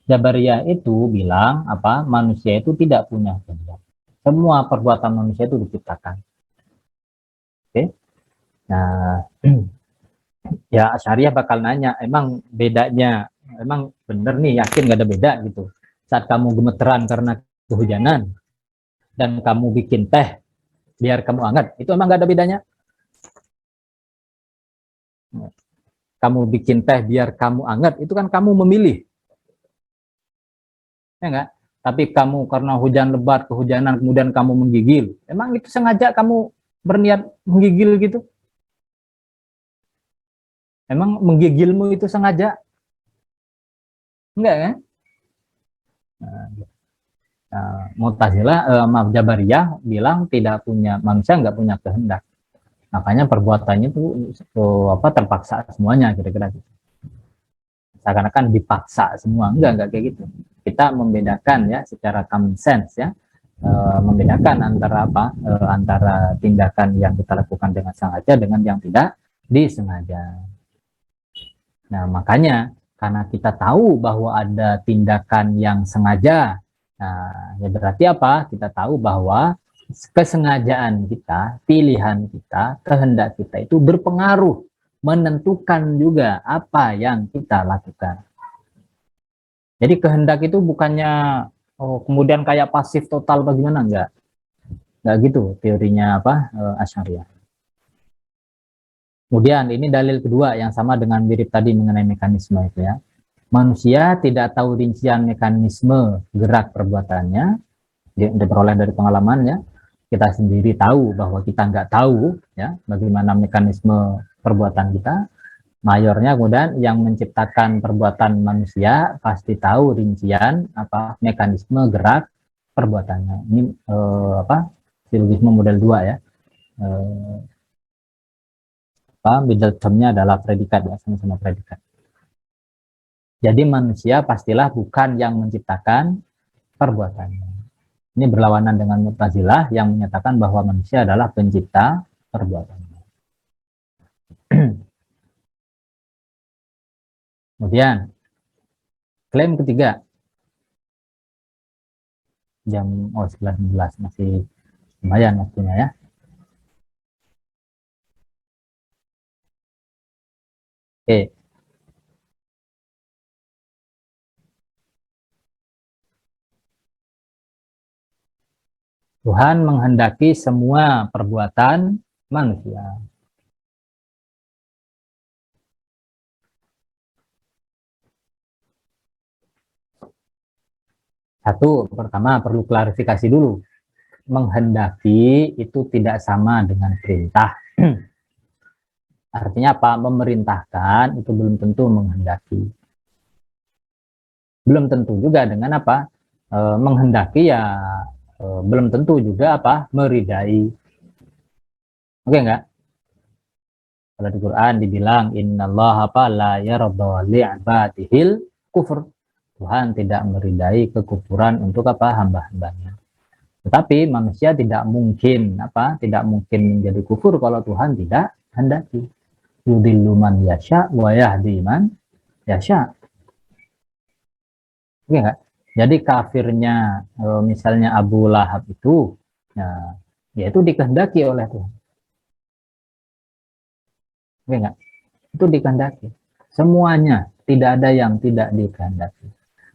Jabariyah itu bilang apa? Manusia itu tidak punya kehendak. Semua perbuatan manusia itu diciptakan. Oke. Nah, ya Asy'ariyah bakal nanya, emang bedanya, emang bener nih, yakin gak ada beda gitu. Saat kamu gemeteran karena kehujanan dan kamu bikin teh biar kamu hangat, itu emang gak ada bedanya? Kamu bikin teh biar kamu hangat, itu kan kamu memilih. Ya enggak? Tapi kamu karena hujan lebat, kehujanan, kemudian kamu menggigil. Emang itu sengaja kamu berniat menggigil gitu? Emang menggigilmu itu sengaja? Enggak kan? Mu'tazilah, Jabariyah bilang tidak punya, manusia nggak punya kehendak. Makanya perbuatannya itu terpaksa semuanya, kira-kira gitu. Seakan-akan dipaksa semua, enggak kayak gitu. Kita membedakan ya secara common sense ya, membedakan antara antara tindakan yang kita lakukan dengan sengaja dengan yang tidak disengaja. Nah, makanya karena kita tahu bahwa ada tindakan yang sengaja, nah, ya berarti apa? Kita tahu bahwa kesengajaan kita, pilihan kita, kehendak kita itu berpengaruh, menentukan juga apa yang kita lakukan. Jadi kehendak itu bukannya kemudian kayak pasif total bagaimana, enggak gitu teorinya apa Asy'ariyah. Kemudian ini dalil kedua yang sama dengan mirip tadi mengenai mekanisme itu ya. Manusia tidak tahu rincian mekanisme gerak perbuatannya, diperoleh dari pengalamannya. Kita sendiri tahu bahwa kita nggak tahu ya bagaimana mekanisme perbuatan kita. Mayornya kemudian yang menciptakan perbuatan manusia pasti tahu rincian apa mekanisme gerak perbuatannya. Ini apa silogisme model 2 ya. Middle term-nya adalah predikat ya, sama-sama predikat. Jadi manusia pastilah bukan yang menciptakan perbuatannya. Ini berlawanan dengan Mu'tazilah yang menyatakan bahwa manusia adalah pencipta perbuatannya. Kemudian klaim ketiga. Jam 11 masih lumayan waktunya ya. Oke. Tuhan menghendaki semua perbuatan manusia. Satu, pertama perlu klarifikasi dulu. Menghendaki itu tidak sama dengan perintah. Artinya apa? Memerintahkan itu belum tentu menghendaki. Belum tentu juga dengan apa? Menghendaki ya belum tentu juga apa? Meridai. Oke enggak? Kalau di Quran dibilang innallaha la yarda li'ibadihil kufur. Tuhan tidak meridai kekufuran untuk apa? Hamba-hambanya. Tetapi manusia tidak mungkin apa? Tidak mungkin menjadi kufur kalau Tuhan tidak hendaki. Yudillu man yasha wa yahdi man yasha. Oke enggak? Jadi kafirnya misalnya Abu Lahab itu ya itu dikehendaki oleh Tuhan. Oke enggak? Itu dikehendaki. Semuanya, tidak ada yang tidak dikehendaki.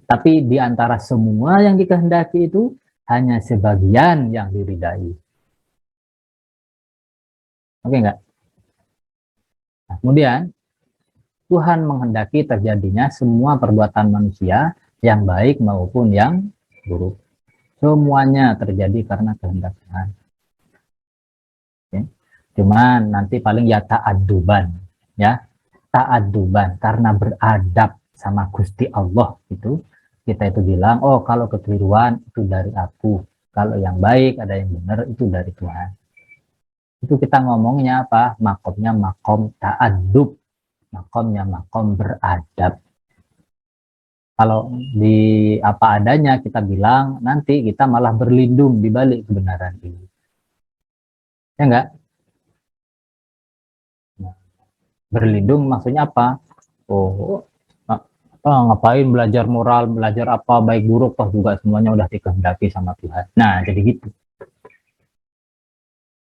Tapi di antara semua yang dikehendaki itu hanya sebagian yang diridai. Oke enggak? Nah, kemudian Tuhan menghendaki terjadinya semua perbuatan manusia yang baik maupun yang buruk. Semuanya terjadi karena kehendak Tuhan. Oke. Cuman nanti paling ya ta'aduban, ya ta'aduban karena beradab sama Gusti Allah itu kita itu bilang oh kalau kekeliruan itu dari aku, kalau yang baik ada yang benar itu dari Tuhan. Itu kita ngomongnya apa? Makomnya makom ta'adub, makomnya makom beradab. Kalau di apa adanya kita bilang nanti kita malah berlindung di balik kebenaran ini. Ya enggak? Berlindung maksudnya apa? Oh, ngapain belajar moral, belajar apa baik buruk toh juga semuanya udah dikehendaki sama Tuhan. Nah, jadi gitu.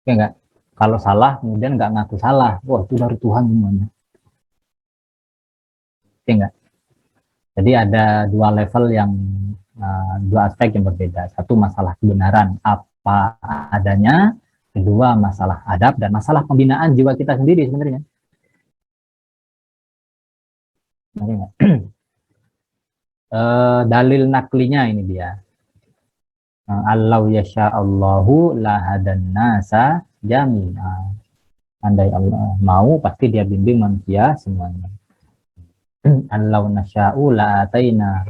Ya enggak? Kalau salah kemudian enggak ngaku salah. Wah, itu dari Tuhan semuanya. Ya enggak? Jadi ada dua level yang dua aspek yang berbeda. Satu masalah kebenaran apa adanya, kedua masalah adab dan masalah pembinaan jiwa kita sendiri sebenarnya. Dalil naklinya ini dia. Allahu yasha'allahu lahadan nasa jami'a. Andai Allah mau pasti dia bimbing manusia semuanya. Allahu nasya'u la'ataina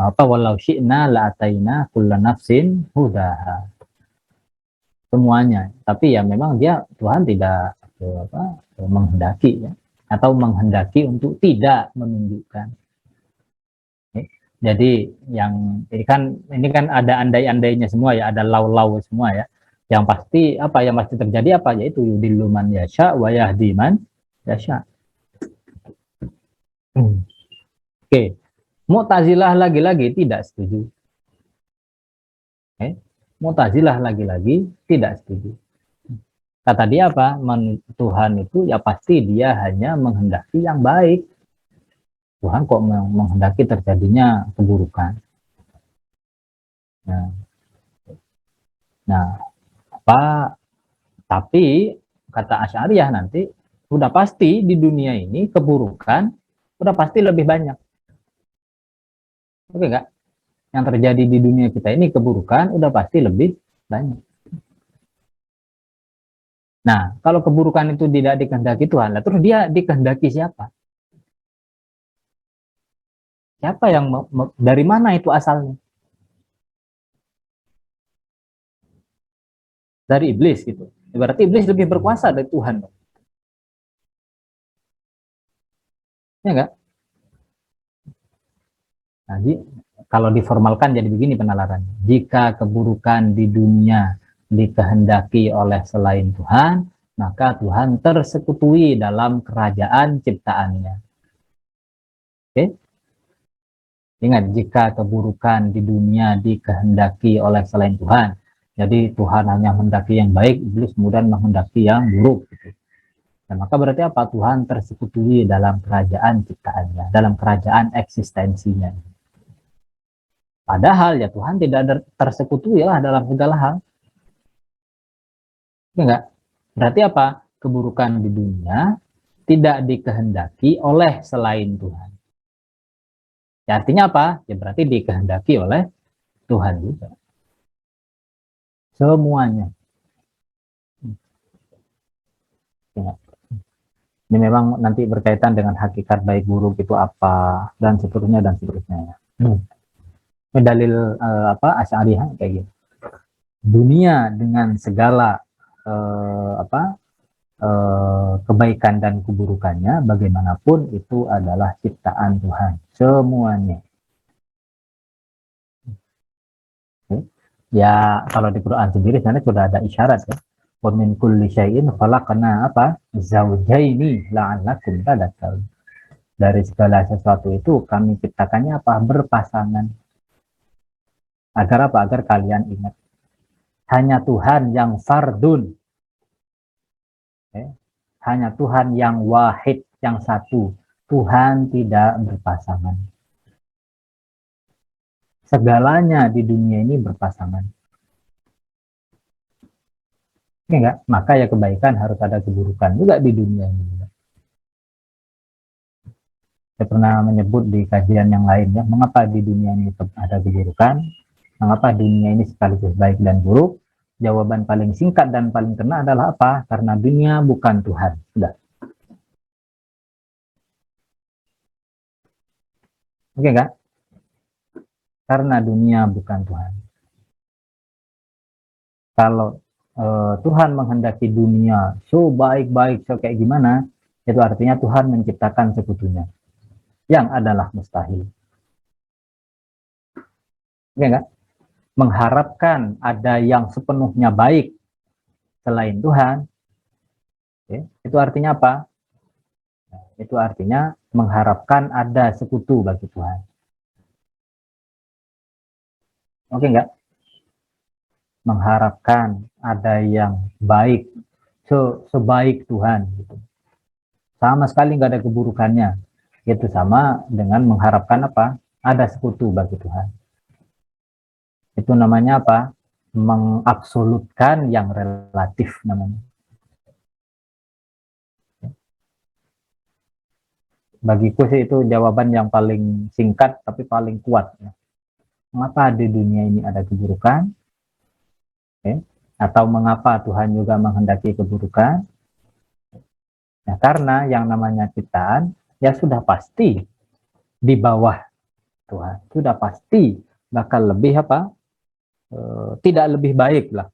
apa walau syi'na la'ataina kulla nafsin hudaha. Semuanya. Tapi ya memang dia Tuhan tidak menghendaki ya, atau menghendaki untuk tidak menunjukkan. Jadi yang ini kan ada andai-andainya semua ya, ada lau-lau semua ya. Yang pasti apa yang pasti terjadi apa yaitu yudillu man yasha wa yahdi man Yasha. Oke, Mu'tazilah lagi-lagi tidak setuju. Mu'tazilah lagi-lagi tidak setuju. Kata dia apa? Tuhan itu ya pasti dia hanya menghendaki yang baik. Tuhan kok menghendaki terjadinya keburukan. Nah, nah apa? Tapi kata Asy'ariyah nanti udah pasti di dunia ini keburukan udah pasti lebih banyak. Oke nggak? Yang terjadi di dunia kita ini keburukan udah pasti lebih banyak. Nah, kalau keburukan itu tidak dikehendaki Tuhan, terus dia dikehendaki siapa? Siapa yang dari mana itu asalnya? Dari iblis gitu. Berarti iblis lebih berkuasa dari Tuhan. Ya enggak? Nah, kalau diformalkan jadi begini penalarannya. Jika keburukan di dunia dikehendaki oleh selain Tuhan, maka Tuhan tersekutui dalam kerajaan ciptaannya. Oke? Ingat, jika keburukan di dunia dikehendaki oleh selain Tuhan, jadi Tuhan hanya menghendaki yang baik, iblis kemudian menghendaki yang buruk. Gitu. Nah, maka berarti apa? Tuhan tersekutui dalam kerajaan ciptaannya, dalam kerajaan eksistensinya. Padahal ya Tuhan tidak tersekutui lah dalam segala hal. Ya enggak? Berarti apa? Keburukan di dunia tidak dikehendaki oleh selain Tuhan. Ya, artinya apa? Ya berarti dikehendaki oleh Tuhan juga. Semuanya. Ya. Ini memang nanti berkaitan dengan hakikat baik buruk itu apa dan seterusnya dan seterusnya. Ini dalil Asy'ariyah kayak gitu. Dunia dengan segala kebaikan dan keburukannya, bagaimanapun itu adalah ciptaan Tuhan. Semuanya. Ya, kalau di Quran sendiri sebenarnya sudah ada isyarat ya. Wa min kulli syai'in khalaqna apa? Zaujaini la'allakum tadhakkarun. Dari segala sesuatu itu kami ciptakannya apa? Berpasangan. Agar apa? Agar kalian ingat. Hanya Tuhan yang fardun. Hanya Tuhan yang wahid, yang satu. Tuhan tidak berpasangan. Segalanya di dunia ini berpasangan. Ya enggak? Maka ya kebaikan harus ada keburukan juga di dunia ini. Saya pernah menyebut di kajian yang lain ya, mengapa di dunia ini ada keburukan, mengapa dunia ini sekaligus baik dan buruk. Jawaban paling singkat dan paling kena adalah apa? Karena dunia bukan Tuhan. Sudah. Oke enggak? Karena dunia bukan Tuhan. Kalau Tuhan menghendaki dunia so baik-baik, so kayak gimana, itu artinya Tuhan menciptakan sekutunya. Yang adalah mustahil. Oke enggak? Mengharapkan ada yang sepenuhnya baik selain Tuhan, itu artinya apa? Itu artinya mengharapkan ada sekutu bagi Tuhan. Oke enggak? Mengharapkan ada yang baik, sebaik Tuhan. Gitu. Sama sekali nggak ada keburukannya. Itu sama dengan mengharapkan apa? Ada sekutu bagi Tuhan. Itu namanya apa? Mengabsolutkan yang relatif namanya. Bagiku sih itu jawaban yang paling singkat tapi paling kuat. Ya. Mengapa di dunia ini ada keburukan? Atau mengapa Tuhan juga menghendaki keburukan? Nah, karena yang namanya ciptaan ya sudah pasti di bawah Tuhan. Sudah pasti bakal lebih apa? Tidak lebih baik lah.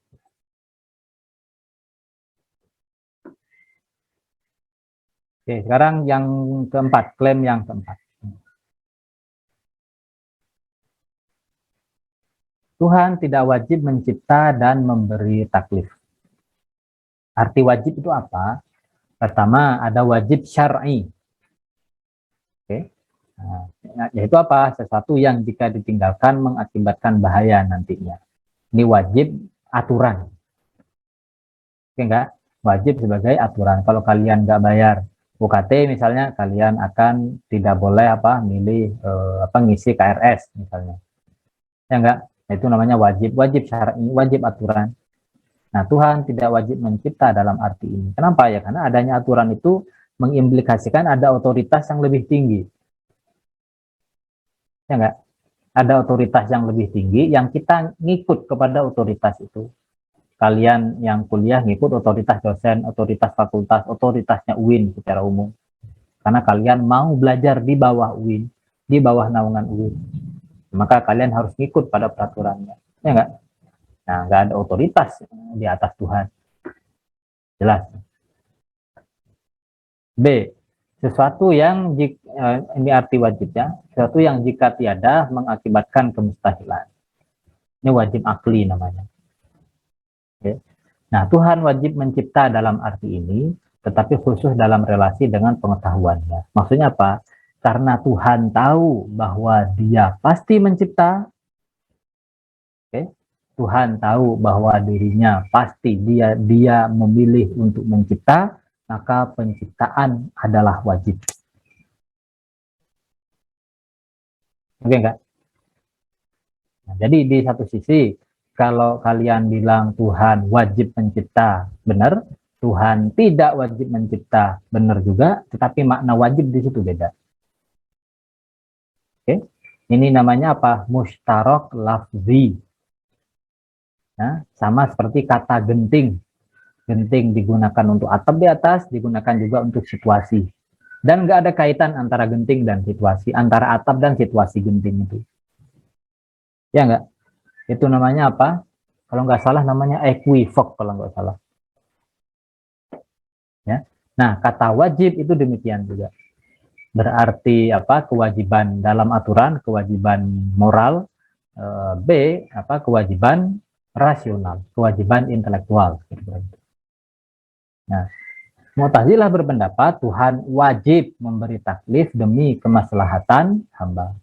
Oke, sekarang yang keempat, klaim yang keempat. Tuhan tidak wajib mencipta dan memberi taklif. Arti wajib itu apa? Pertama, ada wajib syar'i. Oke. Nah, yaitu apa? Sesuatu yang jika ditinggalkan mengakibatkan bahaya nantinya. Ini wajib aturan. Oke, enggak? Wajib sebagai aturan. Kalau kalian nggak bayar UKT misalnya, kalian akan tidak boleh apa milih ngisi KRS misalnya. Ya enggak? Itu namanya wajib, wajib syar'i, wajib aturan. Nah, Tuhan tidak wajib mencipta dalam arti ini. Kenapa ya? Karena adanya aturan itu mengimplikasikan ada otoritas yang lebih tinggi. Ya enggak? Ada otoritas yang lebih tinggi yang kita ngikut kepada otoritas itu. Kalian yang kuliah ngikut otoritas dosen, otoritas fakultas, otoritasnya UIN secara umum. Karena kalian mau belajar di bawah UIN, di bawah naungan UIN. Maka kalian harus ngikut pada peraturannya. Ya enggak? Nah, enggak ada otoritas di atas Tuhan. Jelas. B. Sesuatu yang ini arti wajibnya, sesuatu yang jika tiada mengakibatkan kemustahilan. Ini wajib akli namanya. Oke. Nah, Tuhan wajib mencipta dalam arti ini, tetapi khusus dalam relasi dengan pengetahuannya. Maksudnya apa? Karena Tuhan tahu bahwa Dia pasti mencipta. Oke. Tuhan tahu bahwa dirinya pasti dia memilih untuk mencipta, maka penciptaan adalah wajib. Oke enggak? Nah, jadi di satu sisi, kalau kalian bilang Tuhan wajib mencipta, benar. Tuhan tidak wajib mencipta, benar juga. Tetapi makna wajib di situ beda. Oke, ini namanya apa? Mustarok lafzi. Nah, sama seperti kata genting. Genting digunakan untuk atap di atas, digunakan juga untuk situasi. Dan nggak ada kaitan antara genting dan situasi, antara atap dan situasi genting itu. Ya nggak? Itu namanya apa? Kalau nggak salah namanya equivoc kalau nggak salah. Ya. Nah, kata wajib itu demikian juga. Berarti apa? Kewajiban dalam aturan, kewajiban moral. B, apa? Kewajiban rasional, kewajiban intelektual. Nah, Mu'tazilah berpendapat Tuhan wajib memberi taklif demi kemaslahatan hamba.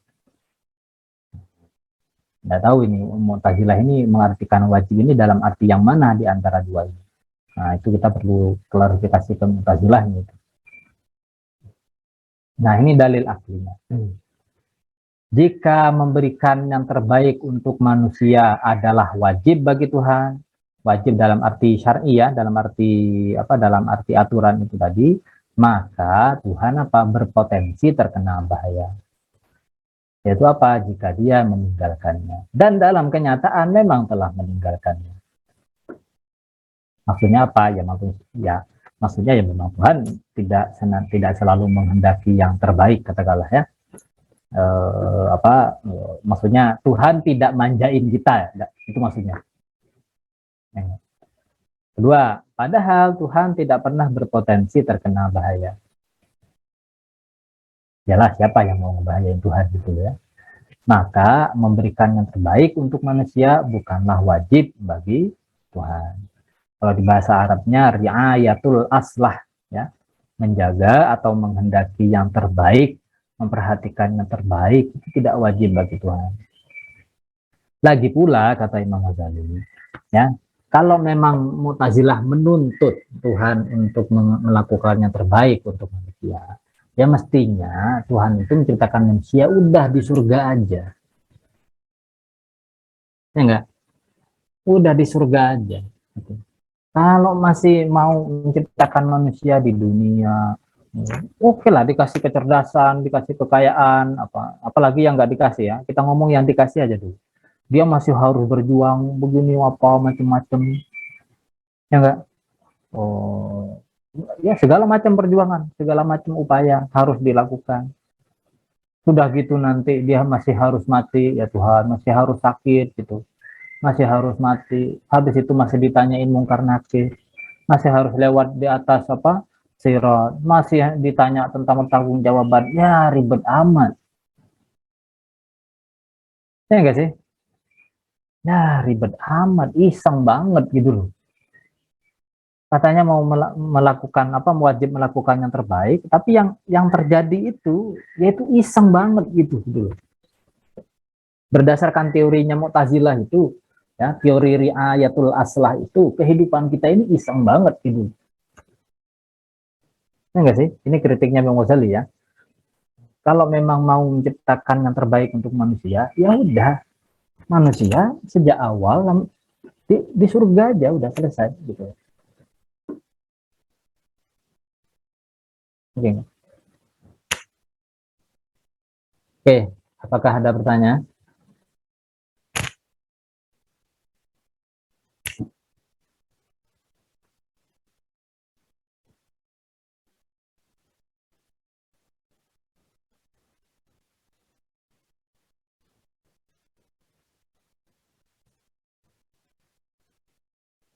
Tidak tahu ini Mu'tazilah ini mengartikan wajib ini dalam arti yang mana di antara dua ini. Nah, itu kita perlu klarifikasi ke Mu'tazilah ini. Nah, ini dalil aklinya. Jika memberikan yang terbaik untuk manusia adalah wajib bagi Tuhan, wajib dalam arti syar'i ya, dalam arti apa? Dalam arti aturan itu tadi, maka Tuhan apa? Berpotensi terkena bahaya. Yaitu apa? Jika dia meninggalkannya. Dan dalam kenyataan memang telah meninggalkannya. Maksudnya apa? Maksudnya ya memang Tuhan tidak selalu menghendaki yang terbaik katakanlah ya. Maksudnya Tuhan tidak manjain kita, itu maksudnya. Kedua, padahal Tuhan tidak pernah berpotensi terkena bahaya. Yalah, siapa yang mau ngebahayain Tuhan gitu ya. Maka memberikan yang terbaik untuk manusia bukanlah wajib bagi Tuhan. Kalau di bahasa Arabnya riayatul aslah ya, menjaga atau menghendaki yang terbaik, memperhatikan yang terbaik itu tidak wajib bagi Tuhan. Lagi pula kata Imam Ghazali, ya, kalau memang Mu'tazilah menuntut Tuhan untuk melakukan yang terbaik untuk manusia, ya mestinya Tuhan itu menciptakan manusia udah di surga aja. Ya enggak? Udah di surga aja. Gitu. Kalau masih mau menciptakan manusia di dunia, oke lah dikasih kecerdasan, dikasih kekayaan, apalagi yang nggak dikasih ya. Kita ngomong yang dikasih aja dulu. Dia masih harus berjuang begini apa macam-macam. Ya enggak? Oh, ya segala macam perjuangan, segala macam upaya harus dilakukan. Sudah gitu nanti dia masih harus mati, ya Tuhan, masih harus sakit gitu. Masih harus mati. Habis itu masih ditanyain mungkar nakir. Masih harus lewat di atas apa? Sirat. Masih ditanya tentang pertanggungjawaban. Ya ribet amat. Ya enggak sih? Ya ribet amat, iseng banget gitu loh. katanya mau melakukan apa, wajib melakukan yang terbaik, tapi yang terjadi itu yaitu iseng banget gitu. Berdasarkan teorinya Mu'tazilah itu, ya, teori riayatul aslah itu, kehidupan kita ini iseng banget gitu. Ya enggak sih? Ini kritiknya Bang Ghazali ya. Kalau memang mau menciptakan yang terbaik untuk manusia, ya udah, manusia sejak awal di surga aja udah selesai gitu. Oke. Oke, apakah ada pertanyaan?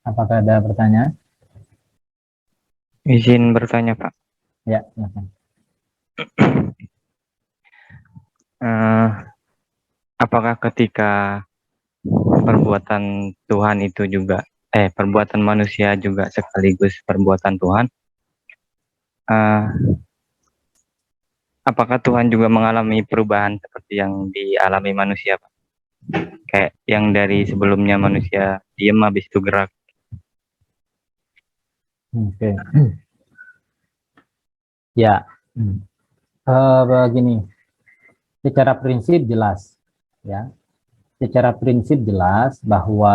Apakah ada pertanyaan? Izin bertanya, Pak. Ya, silakan. Eh, apakah ketika perbuatan Tuhan itu juga, perbuatan manusia juga sekaligus perbuatan Tuhan, eh, apakah Tuhan juga mengalami perubahan seperti yang dialami manusia, Pak? Kayak yang dari sebelumnya manusia diem habis itu gerak. Oke. Ya, begini, secara prinsip jelas, ya. Secara prinsip jelas bahwa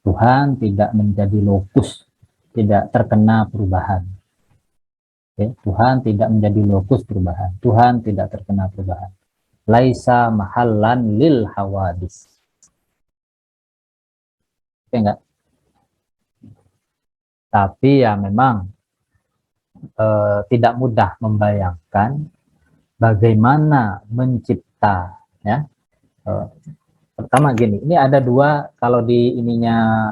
Tuhan tidak menjadi lokus, tidak terkena perubahan. Oke, Tuhan tidak menjadi lokus perubahan. Tuhan tidak terkena perubahan. Laisa mahallan lil hawadis. Oke, enggak? Tapi ya memang tidak mudah membayangkan bagaimana mencipta, ya. Eh, Pertama gini, ini ada dua, kalau di ininya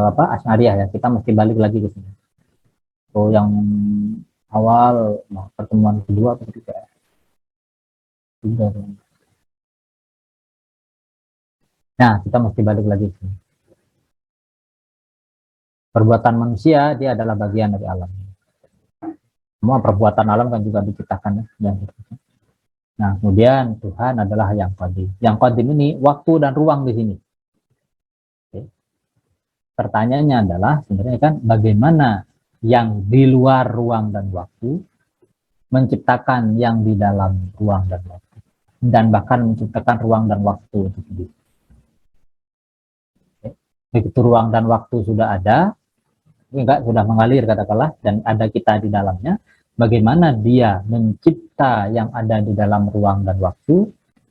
apa, Asy'ariyah ya, kita mesti balik lagi ke sini. So, yang awal pertemuan kedua atau ketiga? Tiga. Nah, kita mesti balik lagi ke sini. Perbuatan manusia dia adalah bagian dari alam. Semua perbuatan alam kan juga diciptakan ya. Nah, kemudian Tuhan adalah yang qadim. Yang qadim ini waktu dan ruang di sini. Oke. Pertanyaannya adalah sebenarnya kan bagaimana yang di luar ruang dan waktu menciptakan yang di dalam ruang dan waktu, dan bahkan menciptakan ruang dan waktu itu sendiri. Begitu ruang dan waktu sudah ada, enggak, sudah mengalir katakanlah, dan ada kita di dalamnya, bagaimana dia mencipta yang ada di dalam ruang dan waktu,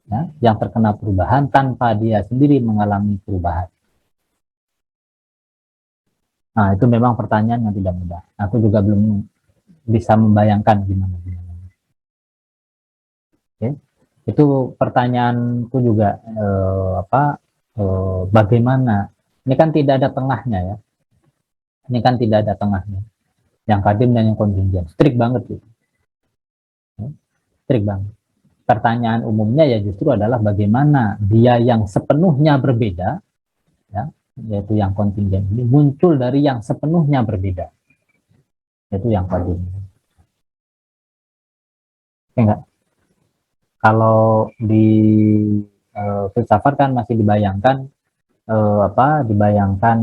ya, yang terkena perubahan tanpa dia sendiri mengalami perubahan. Nah, itu memang pertanyaan yang tidak mudah. Aku juga belum bisa membayangkan gimana. Oke. Itu pertanyaanku juga, bagaimana, ini kan tidak ada tengahnya ya, ini kan tidak ada tengahnya, yang kadim dan yang kontingent, strict banget gitu, strict banget. Pertanyaan umumnya ya justru adalah bagaimana dia yang sepenuhnya berbeda, ya, yaitu yang kontingent ini muncul dari yang sepenuhnya berbeda, yaitu yang kadim. Oke, enggak? Kalau di filsafat kan masih dibayangkan, dibayangkan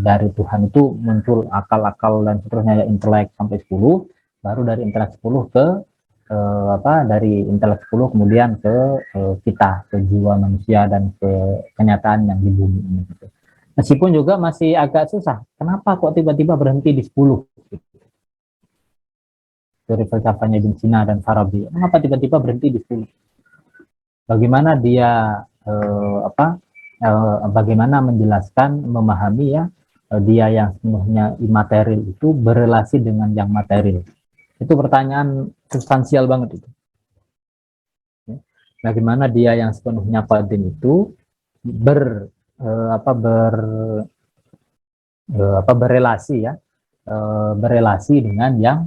dari Tuhan itu muncul akal-akal dan seterusnya, ya, intelek sampai 10, baru dari intelek 10 ke dari intelek 10 kemudian ke kita, ke jiwa manusia dan ke kenyataan yang di bumi ini gitu. Meskipun juga masih agak susah, kenapa kok tiba-tiba berhenti di 10 dari filsafatnya Ibn Sina dan Farabi, kenapa tiba-tiba berhenti di 10, bagaimana dia bagaimana menjelaskan, memahami ya, dia yang sepenuhnya imaterial itu berelasi dengan yang material. Itu pertanyaan substansial banget itu. Bagaimana dia yang sepenuhnya qadim itu ber eh, apa ber berelasi ya, berelasi dengan yang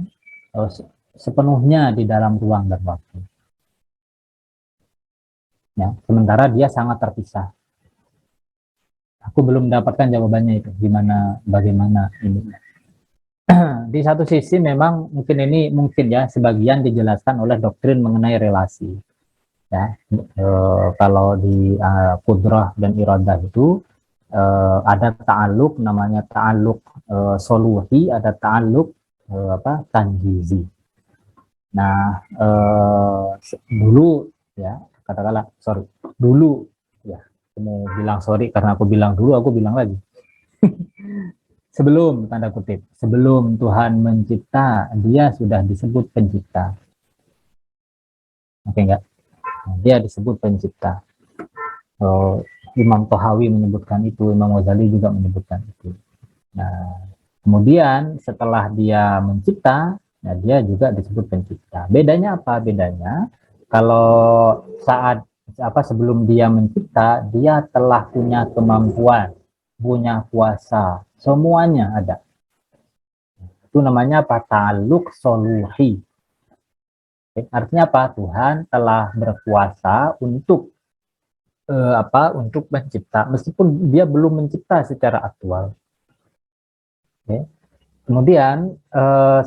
sepenuhnya di dalam ruang dan waktu. Ya, sementara dia sangat terpisah. Aku belum mendapatkan jawabannya itu, bagaimana ini. Di satu sisi memang mungkin ya sebagian dijelaskan oleh doktrin mengenai relasi. Ya, kalau di kudrah dan iradah itu ada ta'aluk, namanya ta'aluk soluhi, ada ta'aluk tanjizi. Nah, dulu ya, katakanlah dulu ya, aku mau bilang sorry karena aku bilang dulu, aku bilang lagi. Sebelum, tanda kutip, sebelum Tuhan mencipta, dia sudah disebut pencipta. Oke enggak? Nah, dia disebut pencipta. Imam Tohawi menyebutkan itu, Imam Ghazali juga menyebutkan itu. Nah, kemudian setelah dia mencipta, nah dia juga disebut pencipta. Bedanya apa? Bedanya kalau saat sebelum dia mencipta, dia telah punya kemampuan, punya kuasa, semuanya ada. Itu namanya ta'aluk soluhi. Artinya apa? Tuhan telah berkuasa untuk untuk mencipta, meskipun dia belum mencipta secara aktual. Kemudian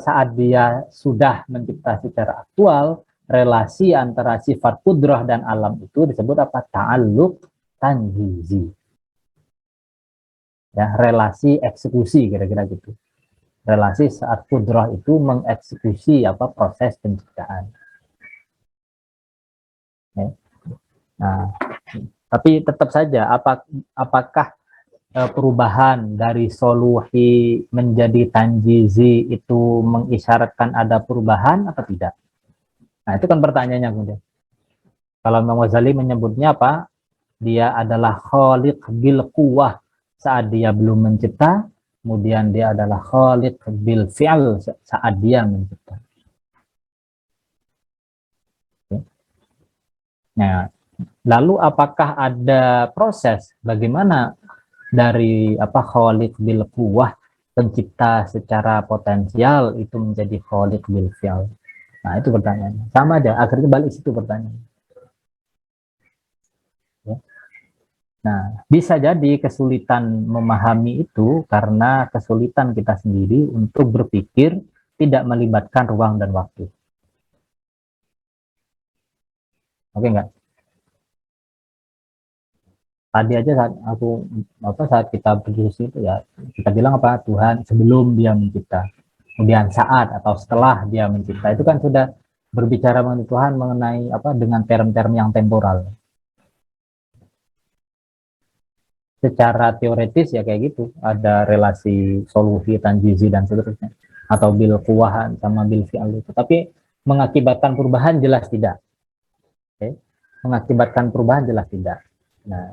saat dia sudah mencipta secara aktual, relasi antara sifat kudrah dan alam itu disebut apa? Ta'aluk tanjizi. Ya, relasi eksekusi kira-kira gitu. Relasi saat kudrah itu mengeksekusi proses penciptaan. Ya. Nah, tapi tetap saja apakah perubahan dari soluhi menjadi tanjizi itu mengisyaratkan ada perubahan atau tidak? Nah, itu kan pertanyaannya kemudian. Kalau Imam Ghazali menyebutnya apa? Dia adalah khaliq bil quwwah saat dia belum mencipta, kemudian dia adalah khaliq bil fi'l saat dia mencipta. Nah, lalu apakah ada proses bagaimana dari khaliq bil quwwah pencipta secara potensial itu menjadi khaliq bil fi'l? Nah, itu pertanyaannya. Sama aja, akhirnya balik situ pertanyaan. Ya. Nah, bisa jadi kesulitan memahami itu karena kesulitan kita sendiri untuk berpikir tidak melibatkan ruang dan waktu. Oke enggak? Tadi aja saat kita berdiskusi itu ya, kita bilang apa? Tuhan sebelum dia mencipta. Kemudian saat atau setelah dia mencipta itu kan sudah berbicara mengenai Tuhan mengenai dengan term-term yang temporal. Secara teoretis ya kayak gitu, ada relasi soluhi, tanjizi dan seterusnya, atau bil kuwahan sama bil fi'al itu. Tapi mengakibatkan perubahan jelas tidak. Okay? Mengakibatkan perubahan jelas tidak. Nah,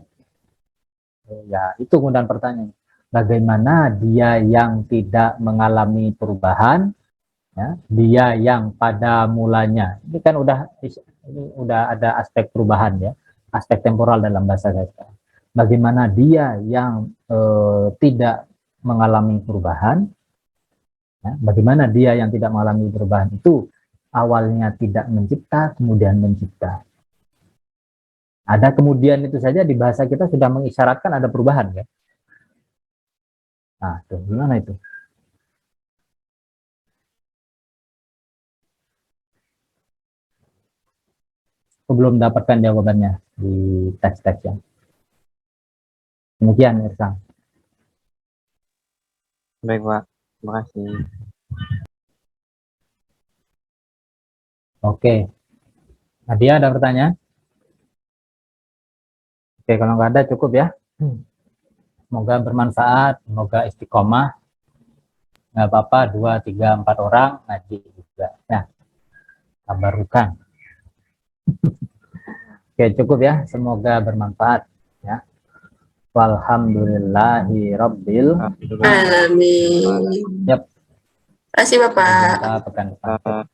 ya itu kemudian pertanyaan. Bagaimana dia yang tidak mengalami perubahan, ya, dia yang pada mulanya, ini kan udah ada aspek perubahan ya, aspek temporal dalam bahasa saya. Bagaimana dia yang tidak mengalami perubahan, ya, bagaimana dia yang tidak mengalami perubahan itu awalnya tidak mencipta, kemudian mencipta. Ada kemudian itu saja di bahasa kita sudah mengisyaratkan ada perubahan ya. Nah, tuh, gimana itu? Aku belum dapatkan jawabannya di teks-teks yang. Demikian, Irsang. Baik, Pak. Terima kasih. Oke. Nadia ada pertanyaan? Oke, kalau nggak ada cukup ya. Semoga bermanfaat, semoga istiqomah. Nggak apa-apa, 2, 3, 4 orang ngaji juga. Ya, tabarukan. Oke, cukup ya. Semoga bermanfaat. Ya. Walhamdulillahi rabbil Alamin. Yap. Terima kasih Bapak. Jumpa pekan depan.